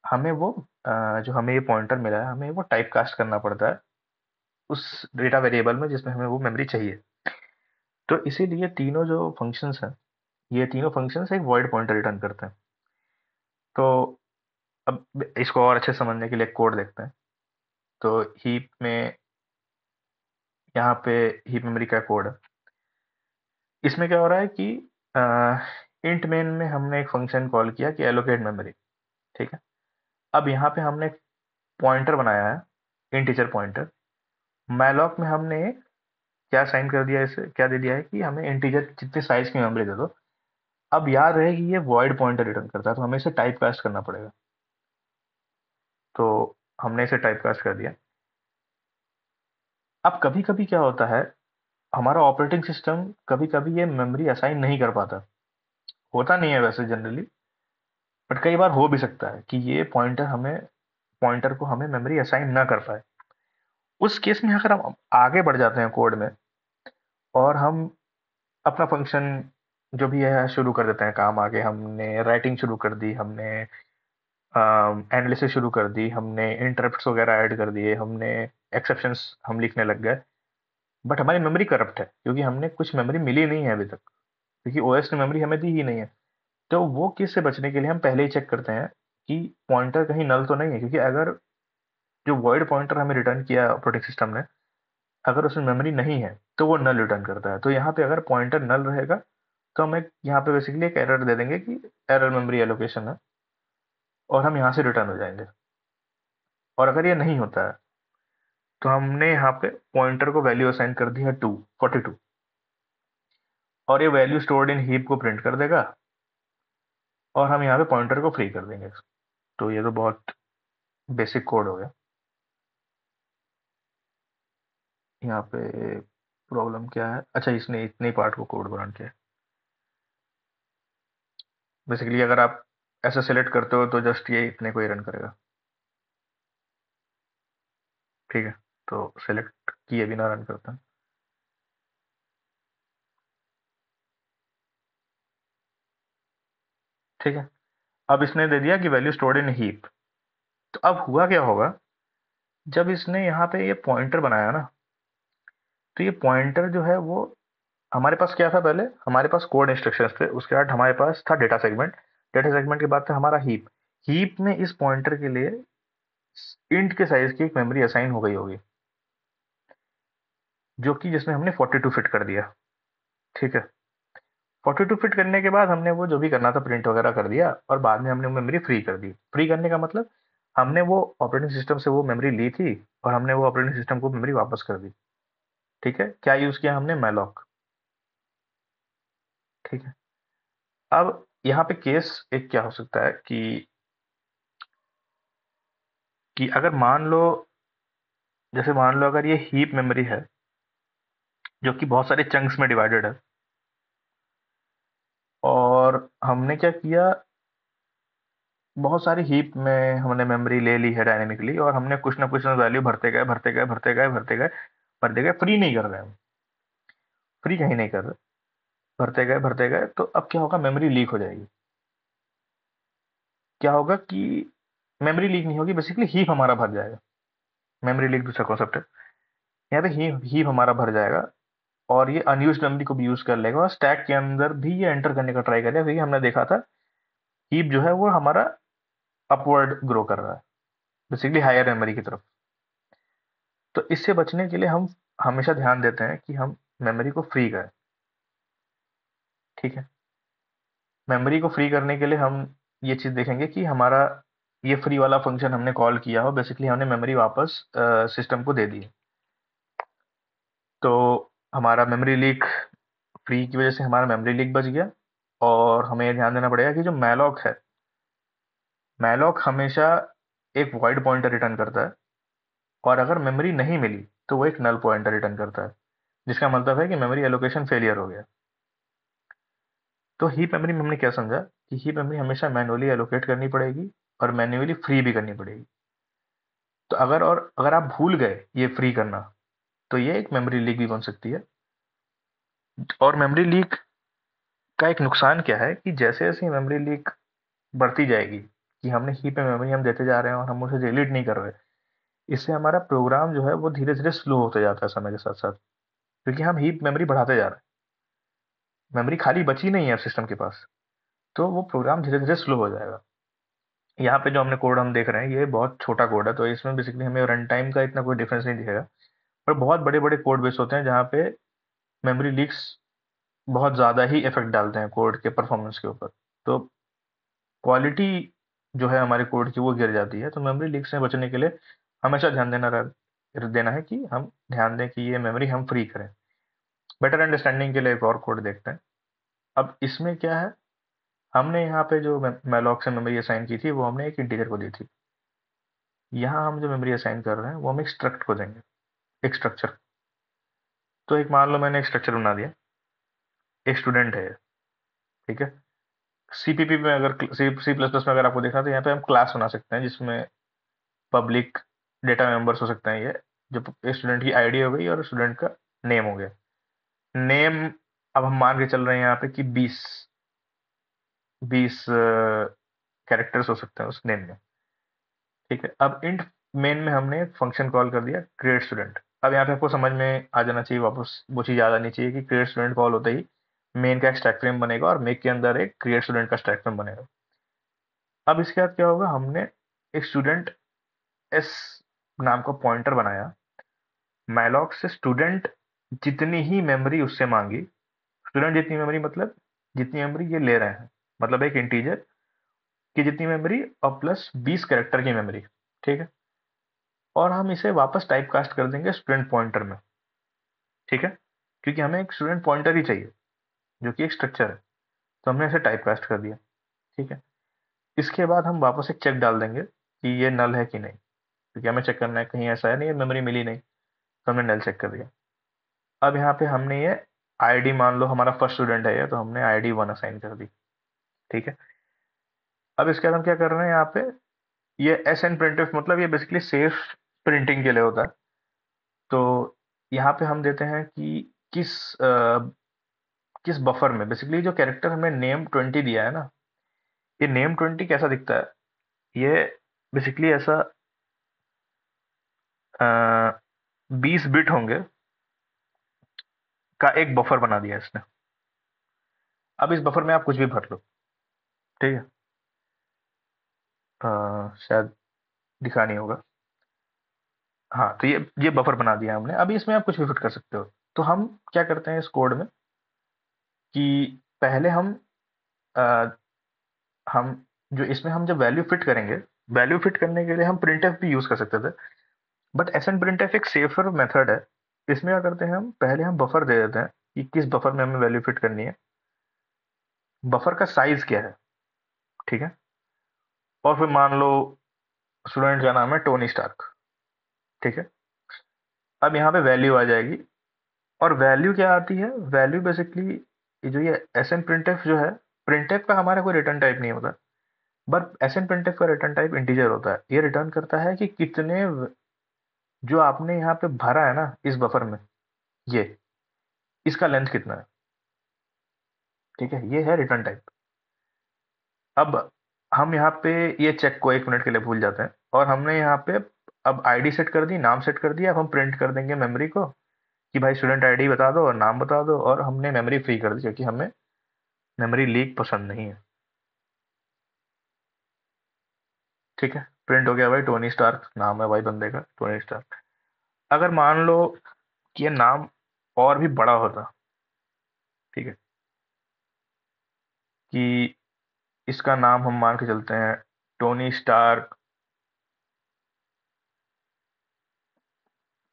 हमें वो जो हमें ये पॉइंटर मिला है, हमें वो टाइप कास्ट करना पड़ता है उस डेटा वेरिएबल में जिसमें हमें वो मेमोरी चाहिए। तो इसीलिए तीनों जो फंक्शंस हैं, ये तीनों फंक्शंस एक वॉइड पॉइंटर रिटर्न करते हैं। तो अब इसको और अच्छे से समझने के लिए कोड देखते हैं। तो हीप में, यहाँ पे हीप मेमोरी का कोड है। इसमें क्या हो रहा है कि इंट मेन में हमने एक फंक्शन कॉल किया कि एलोकेट मेमोरी। ठीक है, अब यहाँ पे हमने एक पॉइंटर बनाया है, इंटीजर पॉइंटर। मैलॉक में हमने क्या साइन कर दिया, इसे क्या दे दिया है कि हमें इंटीजर जितने साइज की मेमोरी दे दो। अब याद रहे कि ये वॉइड पॉइंटर रिटर्न करता है, तो हमें इसे टाइप कास्ट करना पड़ेगा। तो हमने इसे टाइप कास्ट कर दिया। अब कभी कभी क्या होता है, हमारा ऑपरेटिंग सिस्टम कभी कभी ये मेमोरी असाइन नहीं कर पाता। होता नहीं है वैसे जनरली, बट कई बार हो भी सकता है कि ये पॉइंटर को हमें मेमोरी असाइन ना कर पाए। उस केस में अगर हम आगे बढ़ जाते हैं कोड में, और हम अपना फंक्शन जो भी है शुरू कर देते हैं, काम आगे हमने राइटिंग शुरू कर दी, हमने एनालिसिस शुरू कर दी, हमने इंटरप्ट्स वगैरह ऐड कर दिए, हमने एक्सेप्शंस हम लिखने लग गए। बट हमारी मेमोरी करप्ट है, क्योंकि हमने कुछ मेमोरी मिली नहीं है अभी तक, क्योंकि ओएस ने मेमोरी हमें दी ही नहीं है। तो वो केस से बचने के लिए हम पहले ही चेक करते हैं कि पॉइंटर कहीं नल तो नहीं है, क्योंकि अगर जो वर्ड पॉइंटर हमें रिटर्न किया ऑपरेटिंग सिस्टम ने, अगर उसमें मेमोरी नहीं है तो वो नल रिटर्न करता है। तो यहाँ पे अगर पॉइंटर नल रहेगा तो हम एक यहाँ पे बेसिकली एक एरर दे देंगे कि एरर मेमोरी एलोकेशन है, और हम यहाँ से रिटर्न हो जाएंगे। और अगर ये नहीं होता है तो हमने यहाँ पे पॉइंटर को वैल्यू असाइन कर दी है 42। और ये वैल्यू स्टोर्ड इन हीप को प्रिंट कर देगा, और हम यहाँ पे पॉइंटर को फ्री कर देंगे। तो ये तो बहुत बेसिक कोड हो गया। यहाँ पे प्रॉब्लम क्या है? अच्छा, इसने इतने पार्ट को कोड बनाना किया। बेसिकली अगर आप ऐसा सेलेक्ट करते हो तो जस्ट ये इतने को ही रन करेगा। ठीक है, तो सेलेक्ट किए बिना रन करते हैं। ठीक है, अब इसने दे दिया कि वैल्यू स्टोर्ड इन हीप। तो अब हुआ क्या होगा, जब इसने यहाँ पे ये पॉइंटर बनाया ना, तो ये पॉइंटर जो है वो, हमारे पास क्या था पहले, हमारे पास कोड इंस्ट्रक्शंस थे, उसके बाद हमारे पास था डेटा सेगमेंट, डेटा सेगमेंट के बाद था हमारा हीप। हीप में इस पॉइंटर के लिए इंट के साइज की एक मेमोरी असाइन हो गई होगी, जो कि जिसमें हमने 42 फिट कर दिया। ठीक है, 42 फिट करने के बाद हमने वो जो भी करना था प्रिंट वगैरह कर दिया, और बाद में हमने मेमोरी फ्री कर दी। फ्री करने का मतलब, हमने वो ऑपरेटिंग सिस्टम से वो मेमोरी ली थी, और हमने वो ऑपरेटिंग सिस्टम को मेमोरी वापस कर दी। ठीक है, क्या यूज किया हमने? मैलॉक। ठीक है, अब यहाँ पे केस एक क्या हो सकता है कि अगर मान लो, जैसे मान लो अगर ये हीप मेमोरी है जो कि बहुत सारे चंक्स में डिवाइडेड है, और हमने क्या किया, बहुत सारी हीप में हमने मेमोरी ले ली है डायनेमिकली, और हमने कुछ ना कुछ वैल्यू भरते गए भरते गए भरते गए भरते गए भरते गए, फ्री नहीं कर रहे हम, फ्री कहीं नहीं कर रहे, भरते गए, तो अब क्या होगा, मेमोरी लीक हो जाएगी। क्या होगा कि मेमोरी लीक नहीं होगी, बेसिकली हीप हमारा भर जाएगा। मेमोरी लीक दूसरा कॉन्सेप्ट है। यहाँ पे हीप हीप हमारा भर जाएगा, और ये अनयूज्ड मेमोरी को भी यूज कर लेगा, और स्टैक के अंदर भी ये एंटर करने का ट्राई करेगा, क्योंकि हमने देखा था हीप जो है वो हमारा अपवर्ड ग्रो कर रहा है, बेसिकली हायर मेमोरी की तरफ। तो इससे बचने के लिए हम हमेशा ध्यान देते हैं कि हम मेमोरी को फ्री करें। ठीक है, मेमोरी को फ्री करने के लिए हम ये चीज़ देखेंगे कि हमारा ये फ्री वाला फंक्शन हमने कॉल किया हो, बेसिकली हमने मेमोरी वापस सिस्टम को दे दी है। तो हमारा मेमोरी लीक, फ्री की वजह से हमारा मेमोरी लीक बच गया। और हमें ये ध्यान देना पड़ेगा कि जो मैलॉक है, मैलॉक हमेशा एक वॉइड पॉइंटर रिटर्न करता है, और अगर मेमोरी नहीं मिली तो वो एक नल पॉइंटर रिटर्न करता है, जिसका मतलब है कि मेमोरी एलोकेशन फेलियर हो गया। तो हीप मेमोरी में हमने क्या समझा कि हीप मेमोरी हमेशा मैन्युअली एलोकेट करनी पड़ेगी, और मैन्युअली फ्री भी करनी पड़ेगी। तो अगर आप भूल गए ये फ्री करना, तो ये एक मेमोरी लीक भी बन सकती है। और मेमोरी लीक का एक नुकसान क्या है कि जैसे जैसे मेमोरी लीक बढ़ती जाएगी, कि हमने हीप में मेमोरी हम देते जा रहे हैं और हम उसे डिलीट नहीं कर रहे, इससे हमारा प्रोग्राम जो है वो धीरे धीरे स्लो होते जाता है समय के साथ साथ, क्योंकि हम हीप मेमोरी बढ़ाते जा रहे हैं, मेमोरी खाली बची नहीं है सिस्टम के पास। तो वो प्रोग्राम धीरे धीरे स्लो हो जाएगा। यहाँ पे जो हमने कोड हम देख रहे हैं ये बहुत छोटा कोड है, तो इसमें बेसिकली हमें रन टाइम का इतना कोई डिफरेंस नहीं दिखेगा। पर बहुत बड़े बड़े कोड बेस होते हैं जहाँ पे मेमोरी लीक्स बहुत ज़्यादा ही इफेक्ट डालते हैं कोड के परफॉर्मेंस के ऊपर। तो क्वालिटी जो है हमारे कोड की वो गिर जाती है। तो मेमोरी लीक से बचने के लिए हमेशा ध्यान देना है कि हम ध्यान दें कि ये मेमोरी हम फ्री करें। बेटर अंडरस्टैंडिंग के लिए एक और कोड देखते हैं। अब इसमें क्या है, हमने यहाँ पे जो मैलॉक से मेमोरी असाइन की थी वो हमने एक इंटीजर को दी थी। यहाँ हम जो मेमोरी असाइन कर रहे हैं वो हम एक स्ट्रक्ट को देंगे, एक स्ट्रक्चर। तो एक मान लो मैंने एक स्ट्रक्चर बना दिया, एक स्टूडेंट है ये, ठीक है। सीपीपी में अगर सी सी प्लस प्लस में अगर आपको देखना, तो यहाँ पे हम क्लास बना सकते हैं जिसमें पब्लिक डेटा मेंबर्स हो सकते हैं। ये जो स्टूडेंट की आईडी हो गई और स्टूडेंट का नेम हो गया। नेम, अब हम मान के चल रहे हैं यहाँ पे कि 20 कैरेक्टर्स हो सकते हैं उस नेम में। ठीक है, अब इंट मेन में हमने एक फंक्शन कॉल कर दिया क्रिएट स्टूडेंट। अब यहाँ पे आपको समझ में आ जाना चाहिए, वापस वो चीज़ याद आनी चाहिए कि क्रिएट स्टूडेंट कॉल होते ही मेन का एक स्टैक फ्रेम बनेगा, और मेक के अंदर एक क्रिएट स्टूडेंट का स्टैक फ्रेम बनेगा। अब इसके बाद क्या होगा, हमने एक स्टूडेंट एस नाम का पॉइंटर बनाया। मैलॉक से स्टूडेंट जितनी ही मेमोरी उससे मांगी, स्टूडेंट जितनी मेमोरी मतलब जितनी मेमोरी ये ले रहे हैं, मतलब एक इंटीजर की जितनी मेमोरी और प्लस 20 कैरेक्टर की मेमोरी। ठीक है, और हम इसे वापस टाइप कास्ट कर देंगे स्टूडेंट पॉइंटर में। ठीक है, क्योंकि हमें एक स्टूडेंट पॉइंटर ही चाहिए। जो कि एक स्ट्रक्चर है, तो हमने इसे टाइप कास्ट कर दिया। ठीक है, इसके बाद हम वापस एक चेक डाल देंगे कि ये नल है कि नहीं, क्योंकि हमें चेक करना है कहीं ऐसा है नहीं मेमोरी मिली नहीं, तो हमने नल चेक कर दिया। अब यहाँ पे हमने ये आईडी, मान लो हमारा फर्स्ट स्टूडेंट है ये, तो हमने आईडी 1 असाइन कर दी। ठीक है, अब इसके बाद हम क्या कर रहे हैं यहाँ पे, ये एस एन प्रिंटफ मतलब ये बेसिकली सेफ प्रिंटिंग के लिए होता है। तो यहाँ पे हम देते हैं कि किस बफर में, बेसिकली जो कैरेक्टर हमें नेम 20 दिया है ना, ये नेम 20 कैसा दिखता है, ये बेसिकली ऐसा 20 बिट होंगे का एक बफर बना दिया इसने। अब इस बफर में आप कुछ भी भर लो। ठीक है, शायद दिखा नहीं होगा। हाँ, तो ये बफर बना दिया हमने। अभी इसमें आप कुछ भी फिट कर सकते हो। तो हम क्या करते हैं इस कोड में कि पहले अ, हम जो इसमें हम जब वैल्यू फिट करेंगे, वैल्यू फिट करने के लिए हम प्रिंटफ भी यूज कर सकते थे, बट एस एन प्रिंटफ एक सेफर मेथड है। इसमें क्या करते हैं, हम पहले हम बफर दे देते हैं कि किस बफर में हमें वैल्यू फिट करनी है, बफर का साइज क्या है। ठीक है, और फिर मान लो स्टूडेंट का नाम है टोनी स्टार्क। ठीक है, अब यहाँ पे वैल्यू आ जाएगी, और वैल्यू क्या आती है, वैल्यू बेसिकली जो ये एस एन प्रिंटफ जो है, प्रिंटफ का हमारा कोई रिटर्न टाइप नहीं होता, बट एस एन प्रिंटफ का रिटर्न टाइप इंटीजर होता है। ये रिटर्न करता है कि जो आपने यहाँ पे भरा है ना इस बफर में, ये इसका लेंथ कितना है। ठीक है, ये है रिटर्न टाइप। अब हम यहाँ पे ये चेक को 1 मिनट के लिए भूल जाते हैं, और हमने यहाँ पे अब आईडी सेट कर दी, नाम सेट कर दिया। अब हम प्रिंट कर देंगे मेमोरी को कि भाई स्टूडेंट आईडी बता दो और नाम बता दो, और हमने मेमोरी फ्री कर दी क्योंकि हमें मेमोरी लीक पसंद नहीं है। ठीक है, प्रिंट हो गया भाई, टोनी स्टार्क नाम है भाई बंदे का, टोनी स्टार्क। अगर मान लो कि ये नाम और भी बड़ा होता, ठीक है, कि इसका नाम हम मान के चलते हैं टोनी स्टार्क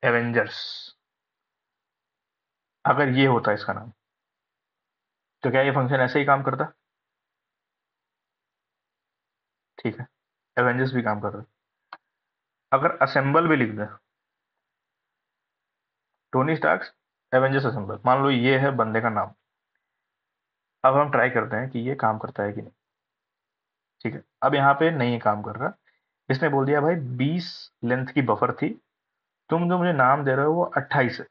एवेंजर्स, अगर ये होता इसका नाम, तो क्या ये फंक्शन ऐसे ही काम करता। ठीक है, एवेंजर्स भी काम कर रहा है। अगर असेंबल भी लिख दें, टोनी स्टार्क एवेंजर्स असेंबल, मान लो ये है बंदे का नाम। अब हम ट्राई करते हैं कि ये काम करता है कि नहीं। ठीक है, अब यहाँ पे नहीं काम कर रहा। इसने बोल दिया भाई 20 लेंथ की बफर थी, तुम जो मुझे नाम दे रहे हो वो 28 है,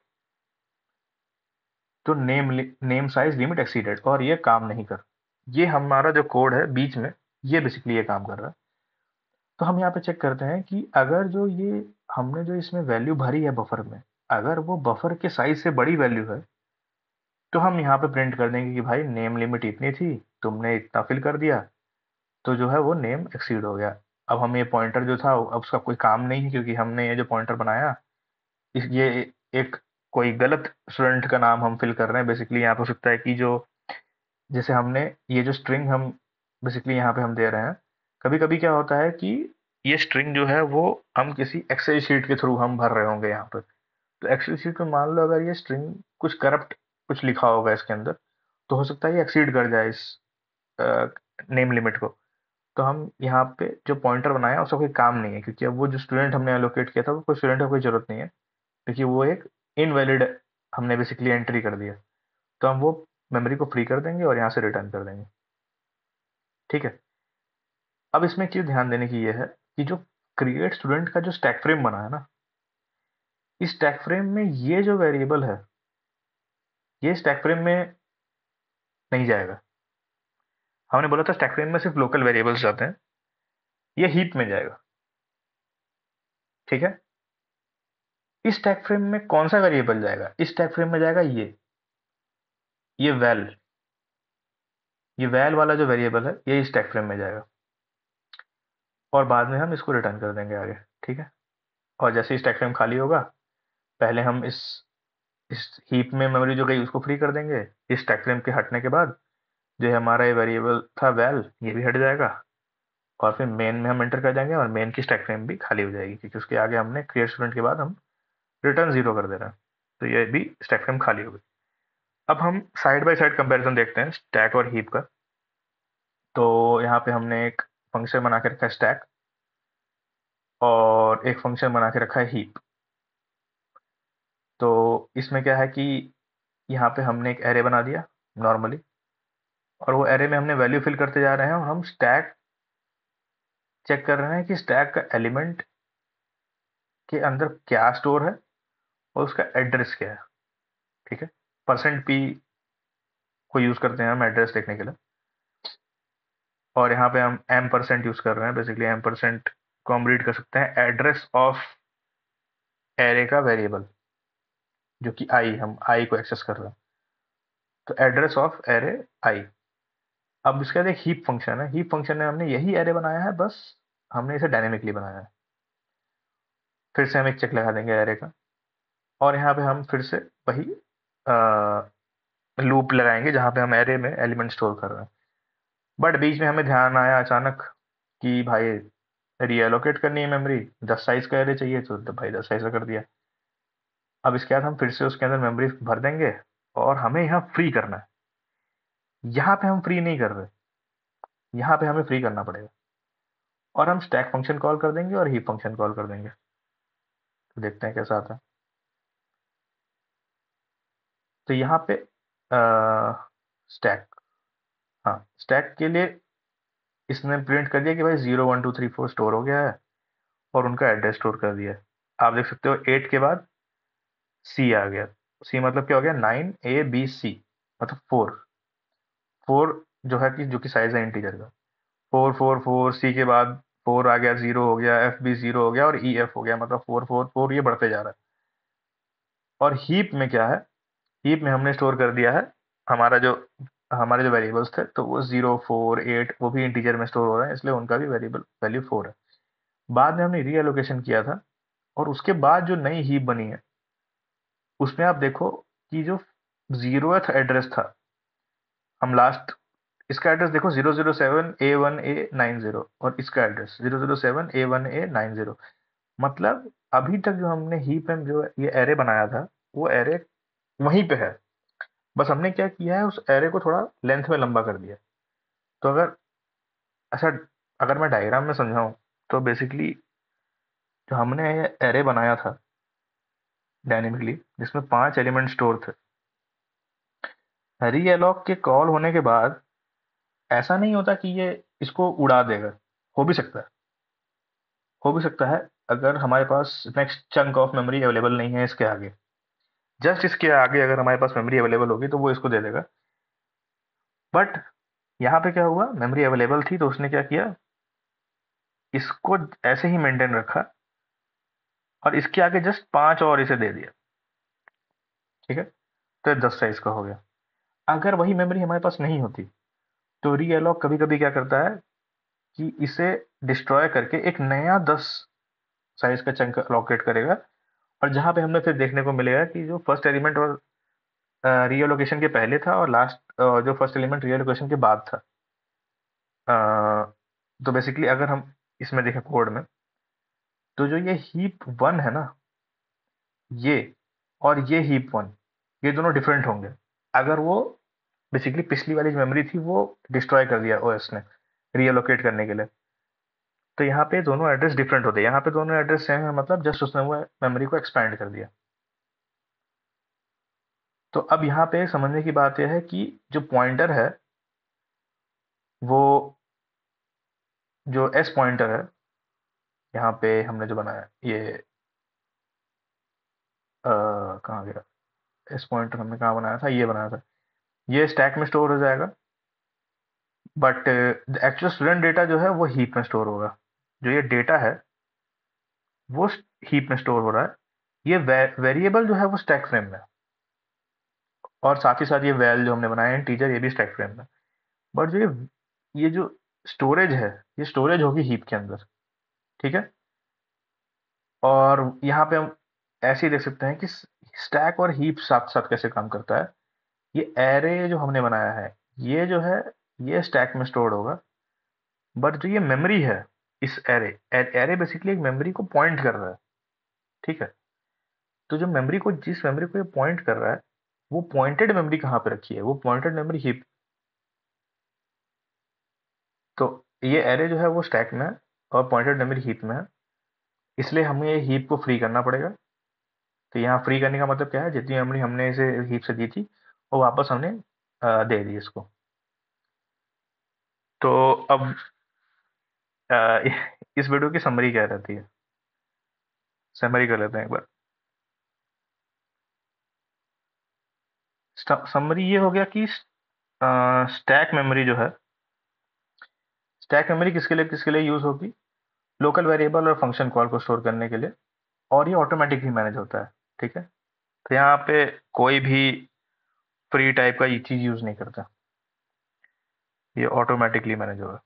तो नेम साइज लिमिट एक्सीडेड, और ये काम नहीं कर। ये हमारा जो कोड है बीच में, ये बेसिकली ये काम कर रहा है। तो हम यहाँ पे चेक करते हैं कि अगर जो ये हमने जो इसमें वैल्यू भरी है बफर में, अगर वो बफर के साइज से बड़ी वैल्यू है, तो हम यहाँ पे प्रिंट कर देंगे कि भाई नेम लिमिट इतनी थी, तुमने इतना फिल कर दिया, तो जो है वो नेम एक्सीड हो गया। अब हम ये पॉइंटर जो था अब उसका कोई काम नहीं है, क्योंकि हमने ये जो पॉइंटर बनाया, ये एक कोई गलत स्टूडेंट का नाम हम फिल कर रहे हैं। बेसिकली यहाँ पे हो सकता है कि जो जैसे हमने ये जो स्ट्रिंग हम बेसिकली यहाँ पे हम दे रहे हैं, कभी कभी क्या होता है कि ये स्ट्रिंग जो है वो हम किसी एक्सेल शीट के थ्रू हम भर रहे होंगे यहाँ पे। तो एक्सेल शीट में मान लो अगर ये स्ट्रिंग कुछ करप्ट कुछ लिखा होगा इसके अंदर, तो हो सकता है ये एक्सीड कर जाए इस नेम लिमिट को। तो हम यहाँ पे जो पॉइंटर बनाया उसका कोई काम नहीं है, क्योंकि अब वो जो स्टूडेंट हमने एलोकेट किया था वो कोई स्टूडेंट का कोई जरूरत नहीं है, क्योंकि वो एक इनवैलिड हमने बेसिकली एंट्री कर दिया। तो हम वो मेमोरी को फ्री कर देंगे और यहाँ से रिटर्न कर देंगे। ठीक है, अब इसमें एक चीज ध्यान देने की ये है कि जो क्रिएट स्टूडेंट का जो स्टैक फ्रेम बना है ना, इस स्टैक फ्रेम में ये जो वेरिएबल है, ये स्टैक फ्रेम में नहीं जाएगा। हमने बोला था स्टैक फ्रेम में सिर्फ लोकल वेरिएबल्स जाते हैं, ये हीप में जाएगा। ठीक है, इस स्टैक फ्रेम में कौन सा वेरिएबल जाएगा, इस स्टैक फ्रेम में जाएगा ये वैल वाला जो वेरिएबल है ये इस स्टैक फ्रेम में जाएगा, और बाद में हम इसको रिटर्न कर देंगे आगे। ठीक है, और जैसे ही स्टैक फ्रेम खाली होगा, पहले हम इस हीप में मेमोरी जो गई उसको फ्री कर देंगे। इस स्टैक फ्रेम के हटने के बाद जो है हमारा ये वेरिएबल था वैल, ये भी हट जाएगा, और फिर मेन में हम एंटर कर देंगे और मेन की स्टैक फ्रेम भी खाली हो जाएगी, क्योंकि उसके आगे हमने क्रिएट स्टूडेंट के बाद हम रिटर्न 0 कर दे रहे हैं, तो ये भी स्टैक फ्रेम खाली हो गई। अब हम साइड बाय साइड कंपैरिजन देखते हैं स्टैक और हीप का। तो यहाँ पे हमने एक फंक्शन बना के रखा है स्टैक, और एक फंक्शन बना के रखा है हीप। तो इसमें क्या है कि यहाँ पे हमने एक एरे बना दिया नॉर्मली, और वो एरे में हमने वैल्यू फिल करते जा रहे हैं, और हम स्टैक चेक कर रहे हैं कि स्टैक का एलिमेंट के अंदर क्या स्टोर है और उसका एड्रेस क्या है। ठीक है, %p को यूज करते हैं हम एड्रेस देखने के लिए, और यहाँ पे हम m% यूज कर रहे हैं। बेसिकली m% को हम रीड कर सकते हैं एड्रेस ऑफ एरे का वेरिएबल, जो कि हम आई को एक्सेस कर रहे हैं। तो एड्रेस ऑफ एरे आई। अब इसके बाद एक हीप फंक्शन है। हीप फंक्शन में हमने यही एरे बनाया है, बस हमने इसे डायनेमिकली बनाया है। फिर से हम एक चेक लगा देंगे एरे का, और यहाँ पे हम फिर से वही लूप लगाएंगे जहाँ पे हम एरे में एलिमेंट स्टोर कर रहे हैं। बट बीच में हमें ध्यान आया अचानक कि भाई रीएलोकेट करनी है मेमोरी, 10 साइज का एरे चाहिए, तो भाई 10 साइज का कर दिया। अब इसके बाद हम फिर से उसके अंदर मेमोरी भर देंगे, और हमें यहाँ फ्री करना है। यहाँ पे हम फ्री नहीं कर रहे, यहाँ पे हमें फ्री करना पड़ेगा, और हम स्टैक फंक्शन कॉल कर देंगे और हीप फंक्शन कॉल कर देंगे। तो देखते हैं कैसा आता है। तो यहाँ पे स्टैक, हाँ स्टैक के लिए इसने प्रिंट कर दिया कि भाई 0 1 2 3 4 स्टोर हो गया है, और उनका एड्रेस स्टोर कर दिया है। आप देख सकते हो 8 के बाद सी आ गया। सी मतलब क्या हो गया, 9 A B C, मतलब 4। 4 जो कि साइज है इंटीजर का। 4 4 4, सी के बाद 4 आ गया, 0 हो गया, एफ भी 0 हो गया, और ई एफ हो गया, मतलब 4 4 4 ये बढ़ते जा रहा है। और हीप में क्या है, हीप में हमने स्टोर कर दिया है हमारा जो हमारे जो वेरिएबल्स थे, तो वो 0 4 8 वो भी इंटीजर में स्टोर हो रहे हैं, इसलिए उनका भी वेरिएबल वैल्यू 4 है। बाद में हमने रीएलोकेशन किया था, और उसके बाद जो नई हीप बनी है उसमें आप देखो कि जो 0th एड्रेस था, हम लास्ट इसका एड्रेस देखो 007 A1 A90, और इसका एड्रेस 007 A1 A90। मतलब अभी तक जो हमने हीप में जो ये एरे बनाया था, वो एरे वहीं पे है। बस हमने क्या किया है, उस एरे को थोड़ा लेंथ में लंबा कर दिया। तो अगर अच्छा, अगर मैं डायग्राम में समझाऊं, तो बेसिकली जो हमने ये एरे बनाया था डायनेमिकली, जिसमें 5 एलिमेंट स्टोर थे, रीअलॉक के कॉल होने के बाद ऐसा नहीं होता कि ये इसको उड़ा देगा। हो भी सकता है, हो भी सकता है अगर हमारे पास next chunk of memory available नहीं है इसके आगे, जस्ट इसके आगे अगर हमारे पास मेमोरी अवेलेबल होगी तो वो इसको दे देगा। बट यहाँ पे क्या हुआ, मेमोरी अवेलेबल थी तो उसने क्या किया, इसको ऐसे ही मेंटेन रखा, और इसके आगे जस्ट 5 और इसे दे दिया। ठीक है, तो 10 साइज का हो गया। अगर वही मेमोरी हमारे पास नहीं होती, तो रीअलॉक कभी कभी क्या करता है कि इसे डिस्ट्रॉय करके एक नया 10 साइज का चंक अलोकेट करेगा, और जहां पे हमें फिर देखने को मिलेगा कि जो फर्स्ट एलिमेंट और रीअलोकेशन के पहले था, और लास्ट जो फर्स्ट एलिमेंट रीअलोकेशन के बाद था। अ, तो बेसिकली अगर हम इसमें देखें कोड में, तो जो ये हीप 1 है ना, ये और ये हीप 1, ये दोनों डिफरेंट होंगे अगर वो बेसिकली पिछली वाली जो मेमोरी थी वो डिस्ट्रॉय कर दिया ओएस ने रीअलोकेट करने के लिए। तो यहाँ पे दोनों एड्रेस डिफरेंट होते हैं, यहाँ पे दोनों एड्रेस सेम है, मतलब जस्ट उसने वो मेमोरी को एक्सपैंड कर दिया। तो अब यहाँ पे समझने की बात यह है कि जो पॉइंटर है, वो जो एस पॉइंटर है, यहाँ पे हमने जो बनाया ये कहाँ गया, एस पॉइंटर हमने कहाँ बनाया था, ये बनाया था, ये स्टैक में स्टोर हो जाएगा। बट एक्चुअल स्टूडेंट डेटा जो है वो हीप में स्टोर होगा। जो ये डेटा है वो हीप में स्टोर हो रहा है। ये वेरिएबल जो है वो स्टैक फ्रेम में है, और साथ ही साथ ये वैल जो हमने बनाया है टीचर, ये भी स्टैक फ्रेम में। बट जो ये जो स्टोरेज है, ये स्टोरेज होगी हीप के अंदर। ठीक है, और यहाँ पे हम ऐसे ही देख सकते हैं कि स्टैक और हीप साथ साथ कैसे काम करता है। ये एरे जो हमने बनाया है, ये जो है ये स्टैक में स्टोर्ड होगा। बट जो ये मेमोरी है, इस एरे एरे बेसिकली एक मेमोरी को पॉइंट कर रहा है। ठीक है, तो जो मेमोरी को जिस मेमोरी को ये पॉइंट कर रहा है, वो पॉइंटेड मेमोरी कहाँ पे रखी है? वो पॉइंटेड मेमोरी हीप। तो ये एरे जो है वो स्टैक में है और पॉइंटेड मेमोरी हीप में है, इसलिए हमें ये हीप को फ्री करना पड़ेगा। तो यहाँ फ्री करने का मतलब क्या है, जितनी मेमोरी हमने इसे हीप से दी थी वो वापस हमने दे दी इसको। तो अब अ, इस वीडियो की समरी क्या रहती है, समरी कर लेते हैं एक बार। समरी ये हो गया कि स्टैक मेमोरी जो है, स्टैक मेमोरी किसके लिए यूज होगी? लोकल वेरिएबल और फंक्शन कॉल को स्टोर करने के लिए, और ये ऑटोमेटिकली मैनेज होता है। ठीक है, तो यहाँ पे कोई भी फ्री टाइप का ये चीज यूज नहीं करता, ये ऑटोमेटिकली मैनेज होगा।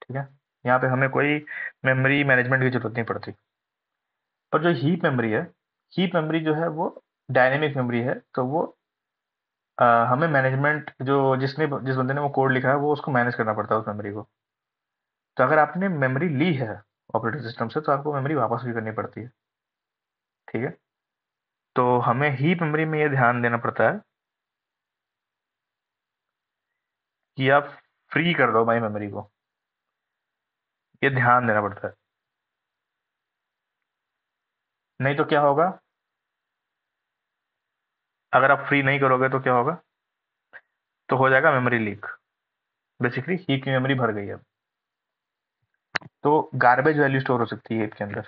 ठीक है, यहाँ पे हमें कोई मेमोरी मैनेजमेंट की जरूरत नहीं पड़ती। पर जो हीप मेमोरी है, हीप मेमोरी जो है वो डायनेमिक मेमोरी है, तो वो हमें मैनेजमेंट जिस बंदे ने वो कोड लिखा है वो उसको मैनेज करना पड़ता है उस मेमोरी को। तो अगर आपने मेमोरी ली है ऑपरेटिंग सिस्टम से, तो आपको मेमोरी वापस भी करनी पड़ती है। ठीक है, तो हमें हीप मेमोरी में ये ध्यान देना पड़ता है कि आप फ्री कर दो भाई मेमोरी को, ये ध्यान देना पड़ता है। नहीं तो क्या होगा, अगर आप फ्री नहीं करोगे तो क्या होगा, तो हो जाएगा मेमोरी लीक। बेसिकली हीप की मेमोरी भर गई है, तो गार्बेज वैल्यू स्टोर हो सकती है हीप के अंदर,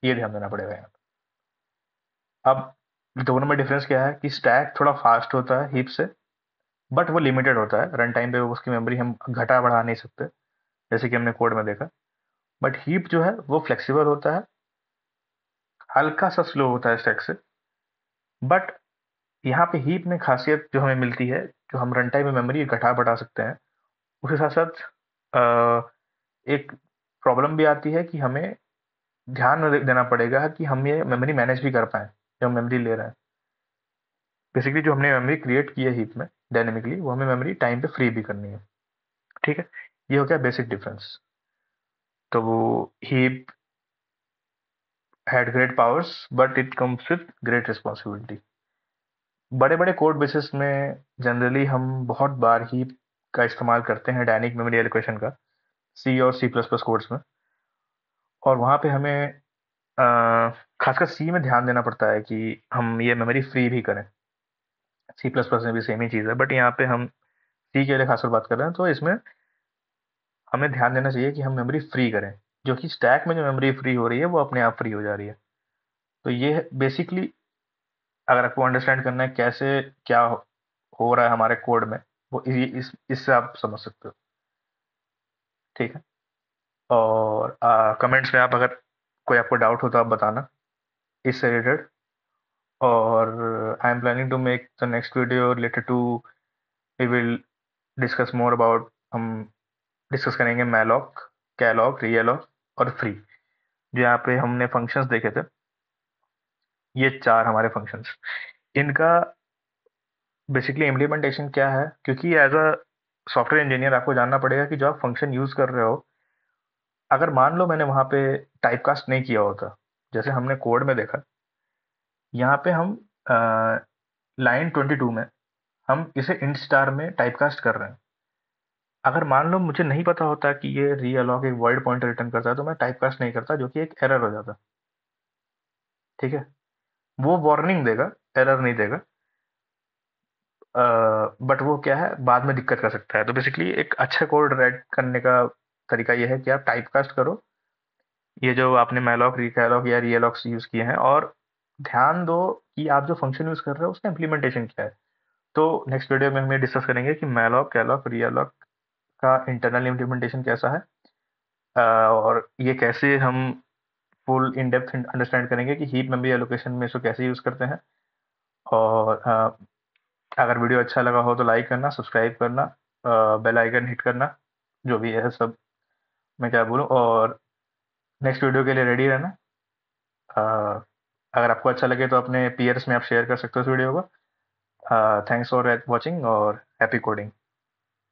ये ध्यान देना पड़ेगा यहाँ। अब दोनों में डिफरेंस क्या है कि स्टैक थोड़ा फास्ट होता है हीप से, बट वो लिमिटेड होता है, रन टाइम पे उसकी मेमोरी हम घटा बढ़ा नहीं सकते, जैसे कि हमने कोड में देखा। बट हीप जो है वो फ्लेक्सिबल होता है, हल्का सा स्लो होता है स्टैक से। बट यहाँ पे हीप में खासियत जो हमें मिलती है, जो हम रन टाइम में मेमोरी घटा बढ़ा सकते हैं, उसके साथ साथ एक प्रॉब्लम भी आती है कि हमें ध्यान में देना पड़ेगा कि हम ये मेमोरी मैनेज भी कर पाएं जो हम मेमोरी ले रहे हैं। बेसिकली जो हमने मेमोरी क्रिएट की है हीप में डायनेमिकली, वो हमें मेमोरी टाइम पे फ्री भी करनी है। ठीक है, ये हो गया बेसिक डिफरेंस। तो वो heap had great powers but it comes with great responsibility. बड़े बड़े कोड बेसिस में जनरली हम बहुत बार हीप का इस्तेमाल करते हैं डायनेमिक मेमोरी एलोकेशन का, सी और सी प्लस प्लस कोड्स में। और वहाँ पे हमें खासकर सी में ध्यान देना पड़ता है कि हम ये मेमोरी फ्री भी करें। सी प्लस प्लस में भी सेम ही चीज़ है, बट यहाँ पे हम सी के लिए खासकर बात कर रहे हैं, तो इसमें हमें ध्यान देना चाहिए कि हम मेमोरी फ्री करें। जो कि स्टैक में जो मेमोरी फ्री हो रही है वो अपने आप फ्री हो जा रही है। तो ये बेसिकली, अगर आपको अंडरस्टैंड करना है कैसे क्या हो रहा है हमारे कोड में, वो इससे आप समझ सकते हो। ठीक है, और कमेंट्स में आप अगर कोई आपको डाउट हो तो आप बताना इससे रिलेटेड। और I am planning to make the next video related to, we will discuss more about, हम डिस्कस करेंगे मैलॉक, कैलॉग, रीएलॉग और फ्री। जो यहाँ पे हमने फंक्शंस देखे थे, ये चार हमारे फंक्शंस, इनका बेसिकली इम्प्लीमेंटेशन क्या है, क्योंकि एज अ सॉफ्टवेयर इंजीनियर आपको जानना पड़ेगा कि जो आप फंक्शन यूज कर रहे हो, अगर मान लो मैंने वहां पे टाइपकास्ट नहीं किया होता, जैसे हमने कोड में देखा, यहाँ पे हम लाइन 22 में हम इसे इंट स्टार में टाइपकास्ट कर रहे हैं। अगर मान लो मुझे नहीं पता होता कि ये रीअलॉग एक वर्ड पॉइंटर रिटर्न करता है, तो मैं टाइपकास्ट नहीं करता, जो कि एक एरर हो जाता। ठीक है, वो वार्निंग देगा, एरर नहीं देगा, बट वो क्या है बाद में दिक्कत कर सकता है। तो बेसिकली एक अच्छा कोड राइट करने का तरीका ये है कि आप टाइपकास्ट करो, ये जो आपने मैलॉक, रिकैलॉग या रीएलॉक्स यूज किए हैं, और ध्यान दो कि आप जो फंक्शन यूज कर रहे हो उसका इम्प्लीमेंटेशन क्या है। तो नेक्स्ट वीडियो में हम ये डिस्कस करेंगे कि मैलॉक, कैलॉग, रीएलॉग का इंटरनल इम्प्लीमेंटेशन कैसा है, और ये कैसे हम फुल इन डेप्थ अंडरस्टैंड करेंगे कि हीप मेमोरी एलोकेशन में इसको कैसे यूज करते हैं। और अगर वीडियो अच्छा लगा हो तो लाइक करना, सब्सक्राइब करना, बेल आइकन हिट करना, जो भी है सब मैं क्या बोलूँ। और नेक्स्ट वीडियो के लिए रेडी रहना। अ, अगर आपको अच्छा लगे तो अपने पीयर्स में आप शेयर कर सकते हो इस वीडियो को। थैंक्स फॉर वॉचिंग और हैप्पी कोडिंग।